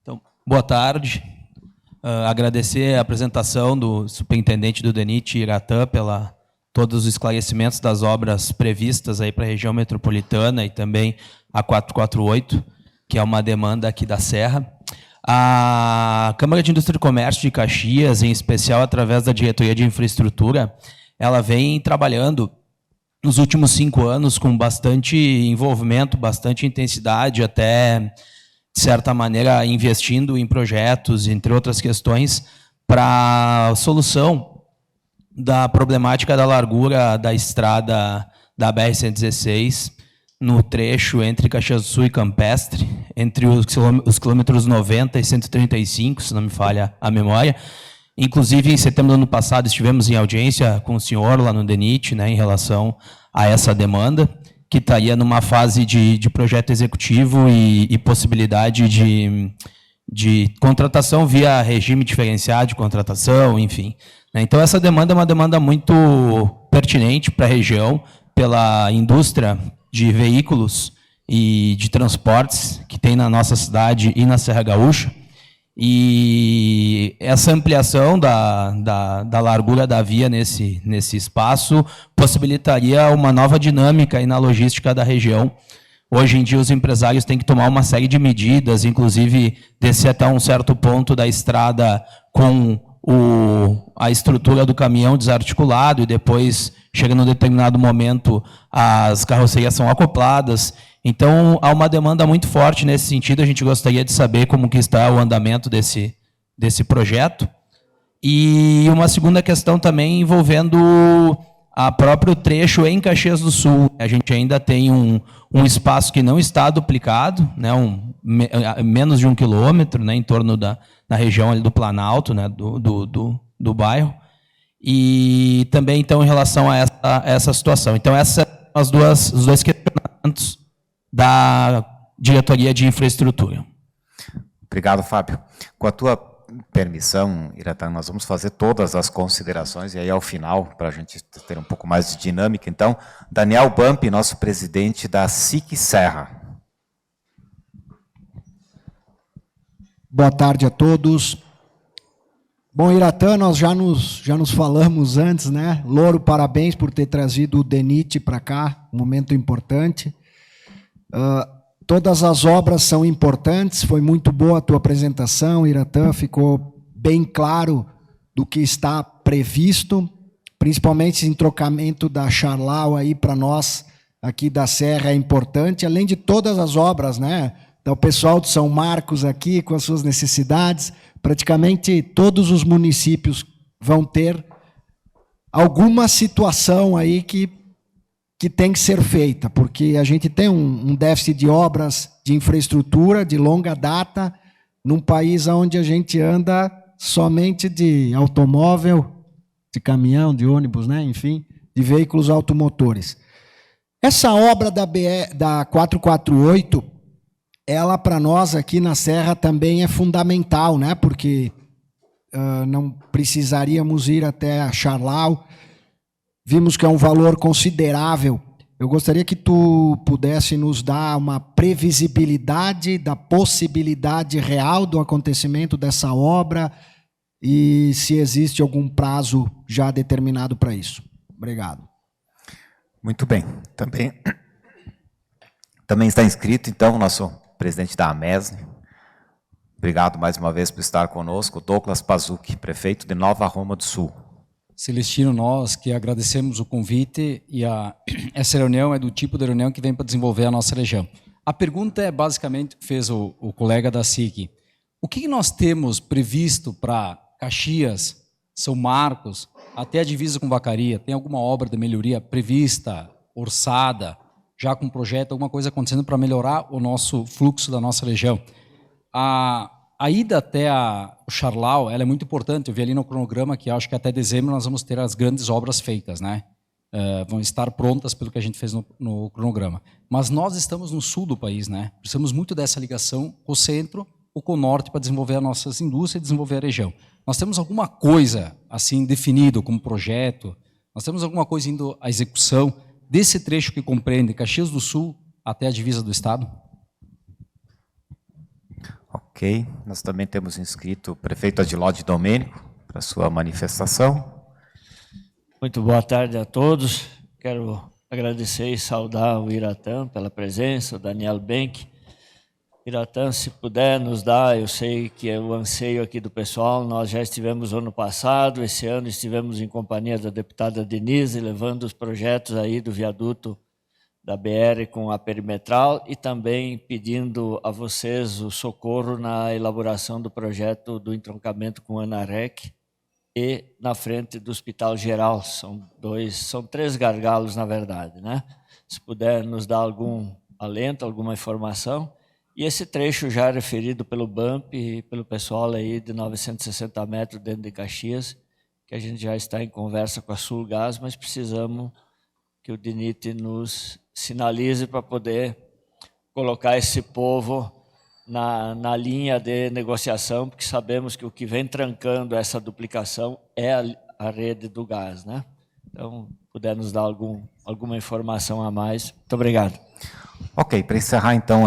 Speaker 6: Então, boa tarde. Agradecer a apresentação do superintendente do DENIT, Iratã, pela todos os esclarecimentos das obras previstas aí para a região metropolitana e também a 448, que é uma demanda aqui da Serra. A Câmara de Indústria e Comércio de Caxias, em especial através da Diretoria de Infraestrutura, ela vem trabalhando nos últimos 5 anos com bastante envolvimento, bastante intensidade, até, de certa maneira, investindo em projetos, entre outras questões, para a solução da problemática da largura da estrada da BR-116, no trecho entre Caxias do Sul e Campestre, entre os quilômetros 90 e 135, se não me falha a memória. Inclusive, em setembro do ano passado, estivemos em audiência com o senhor lá no DENIT, né, em relação a essa demanda, que estaria numa fase de projeto executivo e possibilidade de contratação via regime diferenciado de contratação, enfim. Então, essa demanda é uma demanda muito pertinente para a região, pela indústria de veículos e de transportes que tem na nossa cidade e na Serra Gaúcha. E essa ampliação da largura da via nesse espaço possibilitaria uma nova dinâmica aí na logística da região. Hoje em dia, os empresários têm que tomar uma série de medidas, inclusive descer até um certo ponto da estrada com a estrutura do caminhão desarticulado e depois, chegando num determinado momento, as carrocerias são acopladas. Então, há uma demanda muito forte nesse sentido. A gente gostaria de saber como que está o andamento desse projeto. E uma segunda questão também envolvendo a próprio trecho em Caxias do Sul. A gente ainda tem um espaço que não está duplicado, né, menos de 1 quilômetro, né, em torno da região ali do Planalto, né, do bairro. E também, então, em relação a essa situação. Então, essas são os dois questionamentos da Diretoria de Infraestrutura.
Speaker 2: Obrigado, Fábio. Com a tua permissão, Iratã, nós vamos fazer todas as considerações e aí ao final, para a gente ter um pouco mais de dinâmica. Então, Daniel Bump, nosso presidente da SIC Serra.
Speaker 7: Boa tarde a todos. Bom, Iratã, nós já nos falamos antes, né? Louro, parabéns por ter trazido o DENIT para cá, um momento importante. Todas as obras são importantes, foi muito boa a tua apresentação, Iratã, ficou bem claro do que está previsto, principalmente esse trocamento da Charlau aí para nós, aqui da Serra, é importante, além de todas as obras, né? Então, o pessoal de São Marcos aqui, com as suas necessidades, praticamente todos os municípios vão ter alguma situação aí que tem que ser feita, porque a gente tem um déficit de obras de infraestrutura de longa data, num país onde a gente anda somente de automóvel, de caminhão, de ônibus, né? Enfim, de veículos automotores. Essa obra da 448, ela para nós aqui na Serra também é fundamental, né? Porque não precisaríamos ir até a Charlau. Vimos que é um valor considerável. Eu gostaria que tu pudesse nos dar uma previsibilidade da possibilidade real do acontecimento dessa obra e se existe algum prazo já determinado para isso. Obrigado.
Speaker 8: Muito bem. Também está inscrito, então, o nosso presidente da AMESN. Obrigado mais uma vez por estar conosco, Douglas Pazucchi, prefeito de Nova Roma do Sul.
Speaker 9: Celestino, nós que agradecemos o convite e essa reunião é do tipo de reunião que vem para desenvolver a nossa região. A pergunta é basicamente, fez o colega da SIC, o que nós temos previsto para Caxias, São Marcos, até a divisa com Vacaria? Tem alguma obra de melhoria prevista, orçada, já com projeto, alguma coisa acontecendo para melhorar o nosso fluxo da nossa região? A ida até o Charlau, ela é muito importante. Eu vi ali no cronograma que acho que até dezembro nós vamos ter as grandes obras feitas, né? Vão estar prontas pelo que a gente fez no cronograma. Mas nós estamos no sul do país, né? Precisamos muito dessa ligação com o centro ou com o norte para desenvolver as nossas indústrias e desenvolver a região. Nós temos alguma coisa assim definido como projeto? Nós temos alguma coisa indo à execução desse trecho que compreende Caxias do Sul até a divisa do estado?
Speaker 8: Ok, nós também temos inscrito o prefeito Adilode Domênico para sua manifestação.
Speaker 10: Muito boa tarde a todos. Quero agradecer e saudar o Iratã pela presença, o Daniel Benck. Iratã, se puder nos dar, eu sei que é o anseio aqui do pessoal, nós já estivemos ano passado, esse ano estivemos em companhia da deputada Denise, levando os projetos aí do viaduto da BR com a perimetral e também pedindo a vocês o socorro na elaboração do projeto do entroncamento com a Anarec e na frente do Hospital Geral. São 3 gargalos, na verdade, né? Se puder nos dar algum alento, alguma informação. E esse trecho já referido pelo BAMP e pelo pessoal aí de 960 metros dentro de Caxias, que a gente já está em conversa com a Sulgás, mas precisamos que o DENIT nos sinalize para poder colocar esse povo na linha de negociação, porque sabemos que o que vem trancando essa duplicação é a rede do gás, né? Então, puder nos dar alguma informação a mais. Muito obrigado.
Speaker 8: Ok, para encerrar então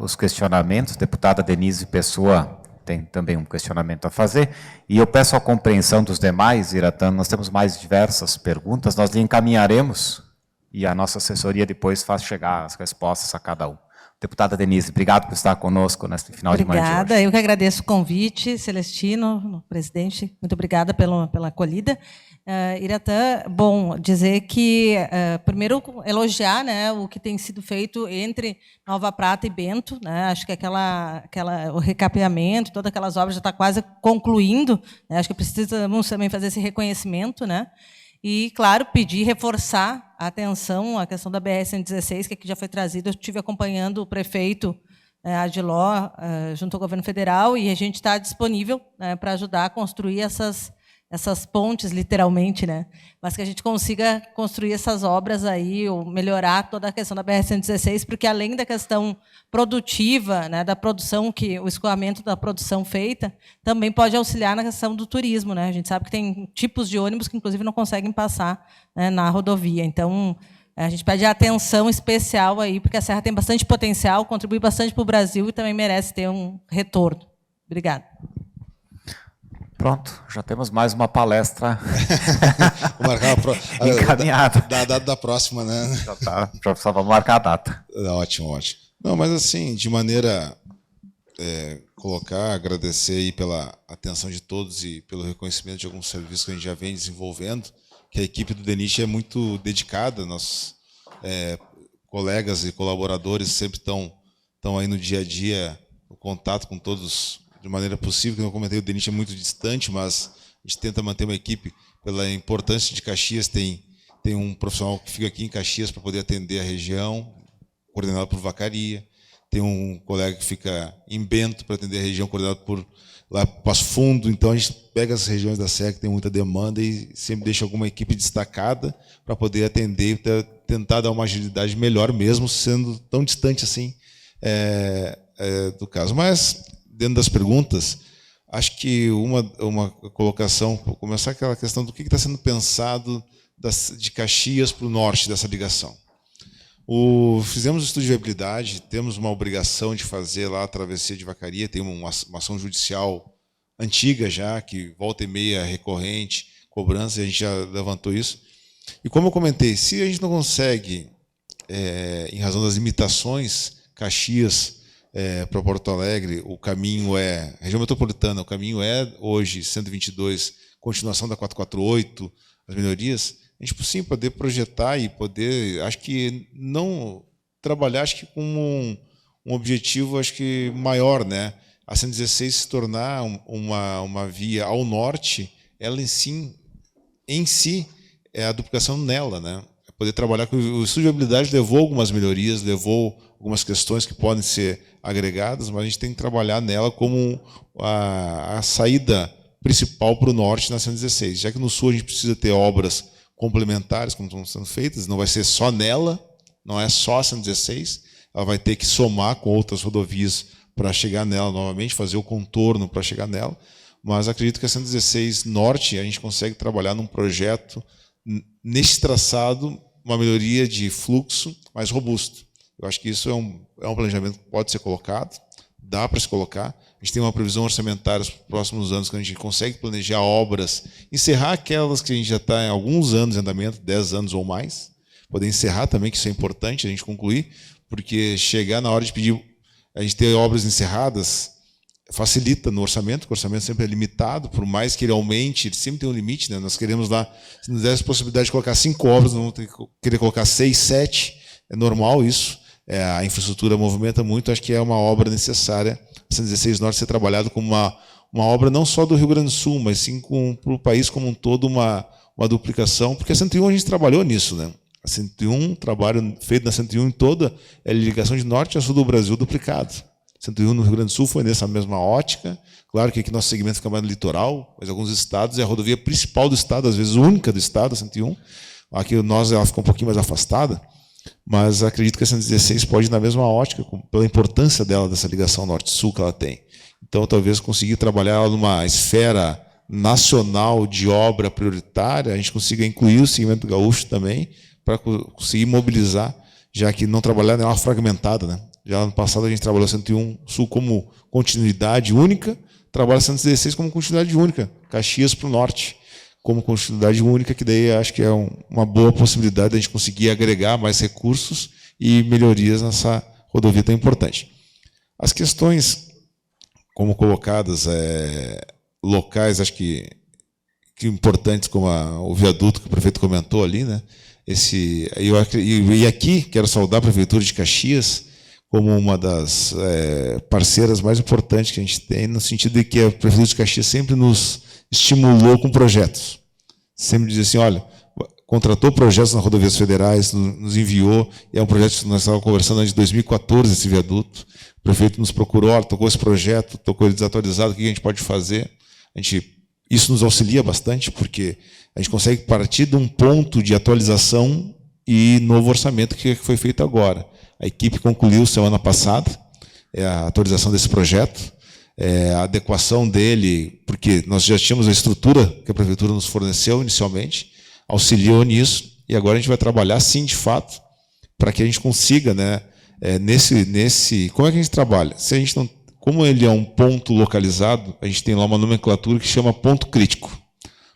Speaker 8: os questionamentos, deputada Denise Pessoa tem também um questionamento a fazer, e eu peço a compreensão dos demais, Iratã, nós temos mais diversas perguntas, nós lhe encaminharemos, e a nossa assessoria depois faz chegar as respostas a cada um. Deputada Denise, obrigado por estar conosco neste final de manhã.
Speaker 11: Obrigada, eu que agradeço o convite, Celestino, presidente, muito obrigada pela acolhida. Iratã, bom, dizer que, primeiro, elogiar, né, o que tem sido feito entre Nova Prata e Bento, né, acho que o recapeamento, todas aquelas obras já está quase concluindo, né, acho que precisamos também fazer esse reconhecimento, né, e, claro, pedir, reforçar a atenção à questão da BR-116, que aqui já foi trazida. Eu estive acompanhando o prefeito Adiló, junto ao governo federal, e a gente está disponível, né, para ajudar a construir essas pontes, literalmente, né? Mas que a gente consiga construir essas obras aí, ou melhorar toda a questão da BR-116, porque além da questão produtiva, né, da produção, o escoamento da produção feita, também pode auxiliar na questão do turismo, né? A gente sabe que tem tipos de ônibus que, inclusive, não conseguem passar, né, na rodovia. Então, a gente pede atenção especial aí, porque a Serra tem bastante potencial, contribui bastante para o Brasil e também merece ter um retorno. Obrigada.
Speaker 8: Pronto, já temos mais uma palestra
Speaker 5: Vou marcar
Speaker 8: encaminhada.
Speaker 5: Da data da próxima, né?
Speaker 8: Já tá, só vamos marcar a data.
Speaker 5: Ótimo, ótimo. Não, mas assim, de maneira agradecer aí pela atenção de todos e pelo reconhecimento de alguns serviços que a gente já vem desenvolvendo, que a equipe do DENIT é muito dedicada, nossos colegas e colaboradores sempre estão aí no dia a dia, no contato com todos de maneira possível, que eu comentei, o DENIT é muito distante, mas a gente tenta manter uma equipe, pela importância de Caxias, tem um profissional que fica aqui em Caxias para poder atender a região, coordenado por Vacaria, tem um colega que fica em Bento para atender a região, coordenado por lá Passo Fundo. Então a gente pega as regiões da Serra que tem muita demanda e sempre deixa alguma equipe destacada para poder atender e tentar dar uma agilidade melhor, mesmo sendo tão distante assim do caso. Mas, dentro das perguntas, acho que uma colocação, para começar aquela questão do que está sendo pensado de Caxias para o norte dessa ligação. Fizemos o estudo de viabilidade, temos uma obrigação de fazer lá a travessia de Vacaria, tem uma ação judicial antiga já, que volta e meia recorrente, cobrança, e a gente já levantou isso. E como eu comentei, se a gente não consegue, em razão das limitações, Caxias para Porto Alegre, o caminho região metropolitana, o caminho hoje 122, continuação da 448, as melhorias, a gente sim poder projetar e poder, acho que não trabalhar, acho que com um objetivo, acho que maior, né? A 116 se tornar uma via ao norte, ela em si é a duplicação nela, né? É poder trabalhar com o estudo de viabilidade, levou algumas melhorias, levou algumas questões que podem ser agregadas, mas a gente tem que trabalhar nela como a saída principal para o norte na 116, já que no sul a gente precisa ter obras complementares, como estão sendo feitas, não vai ser só nela, não é só a 116, ela vai ter que somar com outras rodovias para chegar nela novamente, fazer o contorno para chegar nela, mas acredito que a 116 Norte a gente consegue trabalhar num projeto, nesse traçado, uma melhoria de fluxo mais robusto. Eu acho que isso é um planejamento que pode ser colocado, dá para se colocar. A gente tem uma previsão orçamentária para os próximos anos, que a gente consegue planejar obras, encerrar aquelas que a gente já está em alguns anos em andamento, 10 anos ou mais, poder encerrar também, que isso é importante a gente concluir, porque chegar na hora de pedir, a gente ter obras encerradas, facilita no orçamento, porque o orçamento sempre é limitado, por mais que ele aumente, ele sempre tem um limite, né? Nós queremos lá, se nos desse a possibilidade de colocar 5 obras, não vamos querer colocar 6, 7, é normal isso, a infraestrutura movimenta muito, acho que é uma obra necessária, 116 Norte ser trabalhado como uma obra não só do Rio Grande do Sul, mas sim para o país como um todo, uma duplicação, porque a 101 a gente trabalhou nisso, né? A 101, trabalho feito na 101 em toda é ligação de norte a sul do Brasil duplicado. 101 no Rio Grande do Sul foi nessa mesma ótica. Claro que aqui nosso segmento fica mais no litoral, mas alguns estados é a rodovia principal do estado, às vezes única do estado, a 101. Aqui ela fica um pouquinho mais afastada, mas acredito que a 116 pode ir na mesma ótica, pela importância dela, dessa ligação norte-sul que ela tem. Então, talvez conseguir trabalhar ela numa esfera nacional de obra prioritária, a gente consiga incluir o segmento gaúcho também, para conseguir mobilizar, já que não trabalhar é uma fragmentada, né? Já ano passado a gente trabalhou 101 Sul como continuidade única, trabalha 116 como continuidade única, Caxias para o norte como continuidade única, que daí acho que é uma boa possibilidade de a gente conseguir agregar mais recursos e melhorias nessa rodovia tão importante. As questões, como colocadas, locais, acho que importantes, como o viaduto que o prefeito comentou ali, né? E aqui quero saudar a Prefeitura de Caxias como uma das parceiras mais importantes que a gente tem, no sentido de que a Prefeitura de Caxias sempre nos estimulou com projetos. Sempre dizia assim, olha, contratou projetos nas rodovias federais, nos enviou, e é um projeto que nós estávamos conversando desde 2014, esse viaduto. O prefeito nos procurou, olha, tocou esse projeto, tocou ele desatualizado, o que a gente pode fazer? Isso nos auxilia bastante, porque a gente consegue partir de um ponto de atualização e novo orçamento que foi feito agora. A equipe concluiu semana passada a atualização desse projeto, a adequação dele, porque nós já tínhamos a estrutura que a Prefeitura nos forneceu inicialmente, auxiliou nisso, e agora a gente vai trabalhar, sim, de fato, para que a gente consiga, né, como é que a gente trabalha? Se a gente não Como ele é um ponto localizado, a gente tem lá uma nomenclatura que chama ponto crítico.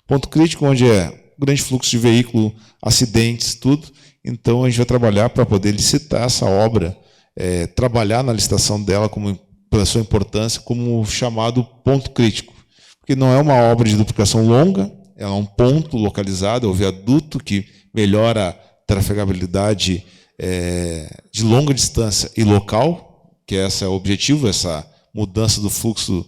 Speaker 5: Ponto crítico onde é grande fluxo de veículo, acidentes, tudo. Então, a gente vai trabalhar para poder licitar essa obra, trabalhar na licitação dela pela sua importância como chamado ponto crítico. Porque não é uma obra de duplicação longa, ela é um ponto localizado, é o viaduto que melhora a trafegabilidade de longa distância e local, que esse é o objetivo, essa mudança do fluxo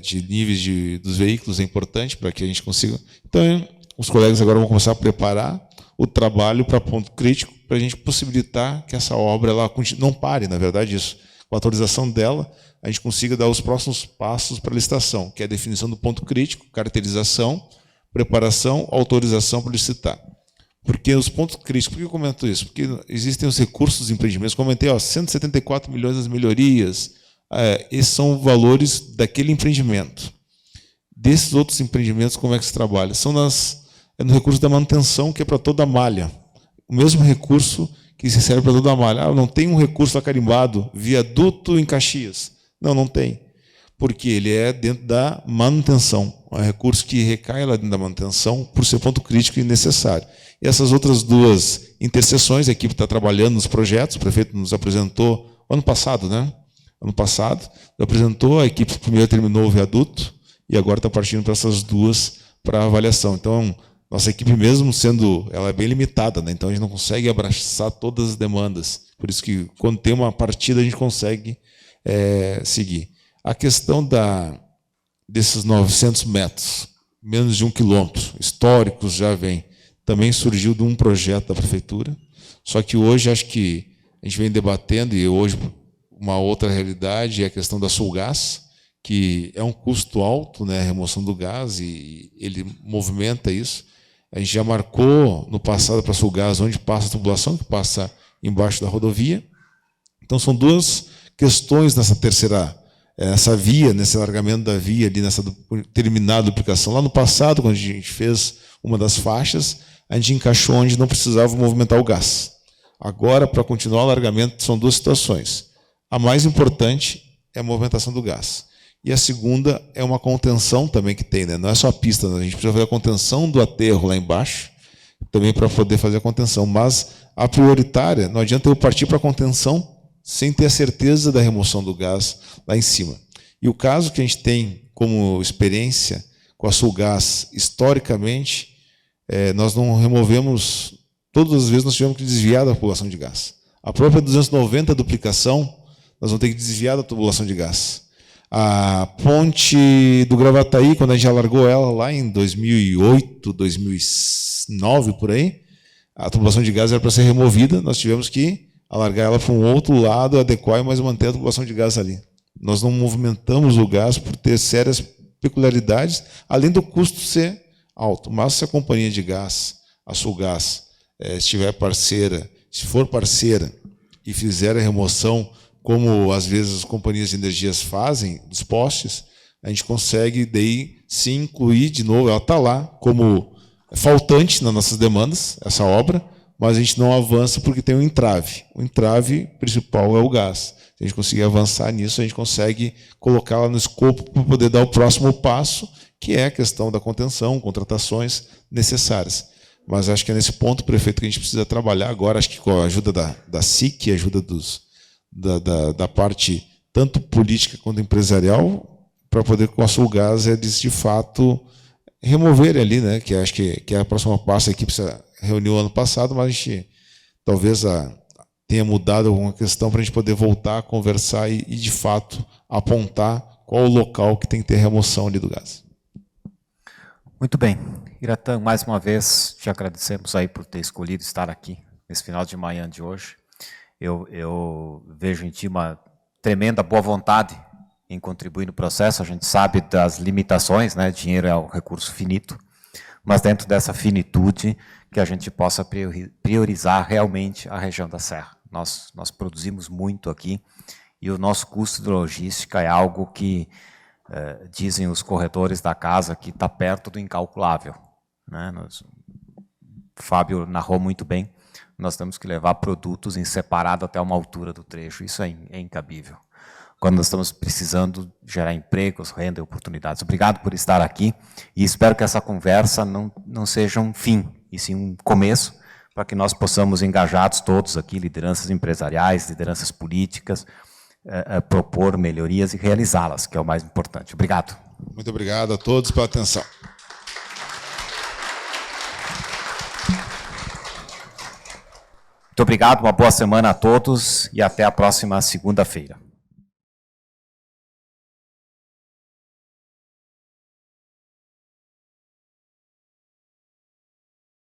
Speaker 5: de níveis dos veículos é importante para que a gente consiga. Então, os colegas agora vão começar a preparar o trabalho para ponto crítico, para a gente possibilitar que essa obra ela não pare, na verdade, isso. Com a autorização dela, a gente consiga dar os próximos passos para a licitação, que é a definição do ponto crítico, caracterização, preparação, autorização para licitar. Porque os pontos críticos, por que eu comento isso? Porque existem os recursos dos empreendimentos, comentei, 174 milhões das melhorias, esses são valores daquele empreendimento. Desses outros empreendimentos, como é que se trabalha? São no recurso da manutenção, que é para toda a malha. O mesmo recurso que se serve para toda a malha. Não tem um recurso acarimbado, viaduto em Caxias. Não tem. Porque ele é dentro da manutenção. É um recurso que recai lá dentro da manutenção por ser ponto crítico e necessário. E essas outras duas interseções, a equipe está trabalhando nos projetos, o prefeito nos apresentou ano passado, né? Ano passado, apresentou, a equipe primeiro terminou o viaduto e agora está partindo para essas duas para avaliação. Então, nossa equipe mesmo ela é bem limitada, né? Então a gente não consegue abraçar todas as demandas. Por isso que quando tem uma partida a gente consegue seguir. A questão desses 900 metros, menos de 1 quilômetro, históricos já vem, também surgiu de um projeto da prefeitura. Só que hoje acho que a gente vem debatendo, e hoje uma outra realidade é a questão da Sulgás, que é um custo alto, né, a remoção do gás, e ele movimenta isso. A gente já marcou no passado para a Sulgás onde passa a tubulação, que passa embaixo da rodovia. Então são duas questões nessa terceira, essa via, nesse alargamento da via, ali nessa terminada duplicação. Lá no passado, quando a gente fez uma das faixas, a gente encaixou onde não precisava movimentar o gás. Agora, para continuar o alargamento, são duas situações. A mais importante é a movimentação do gás. E a segunda é uma contenção também que tem, né? Não é só a pista, né? A gente precisa fazer a contenção do aterro lá embaixo, também para poder fazer a contenção. Mas a prioritária, não adianta eu partir para a contenção sem ter a certeza da remoção do gás lá em cima. E o caso que a gente tem como experiência com a Sulgás, historicamente, nós não removemos, todas as vezes nós tivemos que desviar da tubulação de gás. A própria 290 duplicação, nós vamos ter que desviar da tubulação de gás. A ponte do Gravataí, quando a gente alargou ela lá em 2008, 2009, por aí, a tubulação de gás era para ser removida, nós tivemos que alargar ela para um outro lado, adequar, mas manter a tubulação de gás ali. Nós não movimentamos o gás por ter sérias peculiaridades, além do custo ser alto. Mas se a companhia de gás, a Sulgás, estiver parceira, se for parceira e fizer a remoção, como às vezes as companhias de energias fazem, dos postes, a gente consegue daí se incluir de novo, ela está lá como faltante nas nossas demandas, essa obra, mas a gente não avança porque tem um entrave. O entrave principal é o gás. Se a gente conseguir avançar nisso, a gente consegue colocá-la no escopo para poder dar o próximo passo, que é a questão da contenção, contratações necessárias. Mas acho que é nesse ponto, prefeito, que a gente precisa trabalhar agora, acho que com a ajuda da SIC, a ajuda da parte tanto política quanto empresarial, para poder com a Sulgás eles de fato removerem ali, né? Que acho que é a próxima passo. A equipe se reuniu ano passado, mas a gente talvez tenha mudado alguma questão para a gente poder voltar a conversar e de fato apontar qual o local que tem que ter remoção ali do gás.
Speaker 8: Muito bem. Iratã, mais uma vez te agradecemos aí por ter escolhido estar aqui nesse final de manhã de hoje. Eu vejo em ti uma tremenda boa vontade em contribuir no processo. A gente sabe das limitações, né? Dinheiro é um recurso finito, mas dentro dessa finitude que a gente possa priorizar realmente a região da Serra. Nós produzimos muito aqui e o nosso custo de logística é algo que dizem os corretores da casa que está perto do incalculável, né? O Fábio narrou muito bem. Nós temos que levar produtos em separado até uma altura do trecho. Isso é incabível. quando nós estamos precisando gerar empregos, renda e oportunidades. Obrigado por estar aqui e espero que essa conversa não seja um fim, e sim um começo, para que nós possamos, engajados todos aqui, lideranças empresariais, lideranças políticas, propor melhorias e realizá-las, que é o mais importante. Obrigado.
Speaker 5: Muito obrigado a todos pela atenção.
Speaker 8: Muito obrigado, uma boa semana a todos e até a próxima segunda-feira.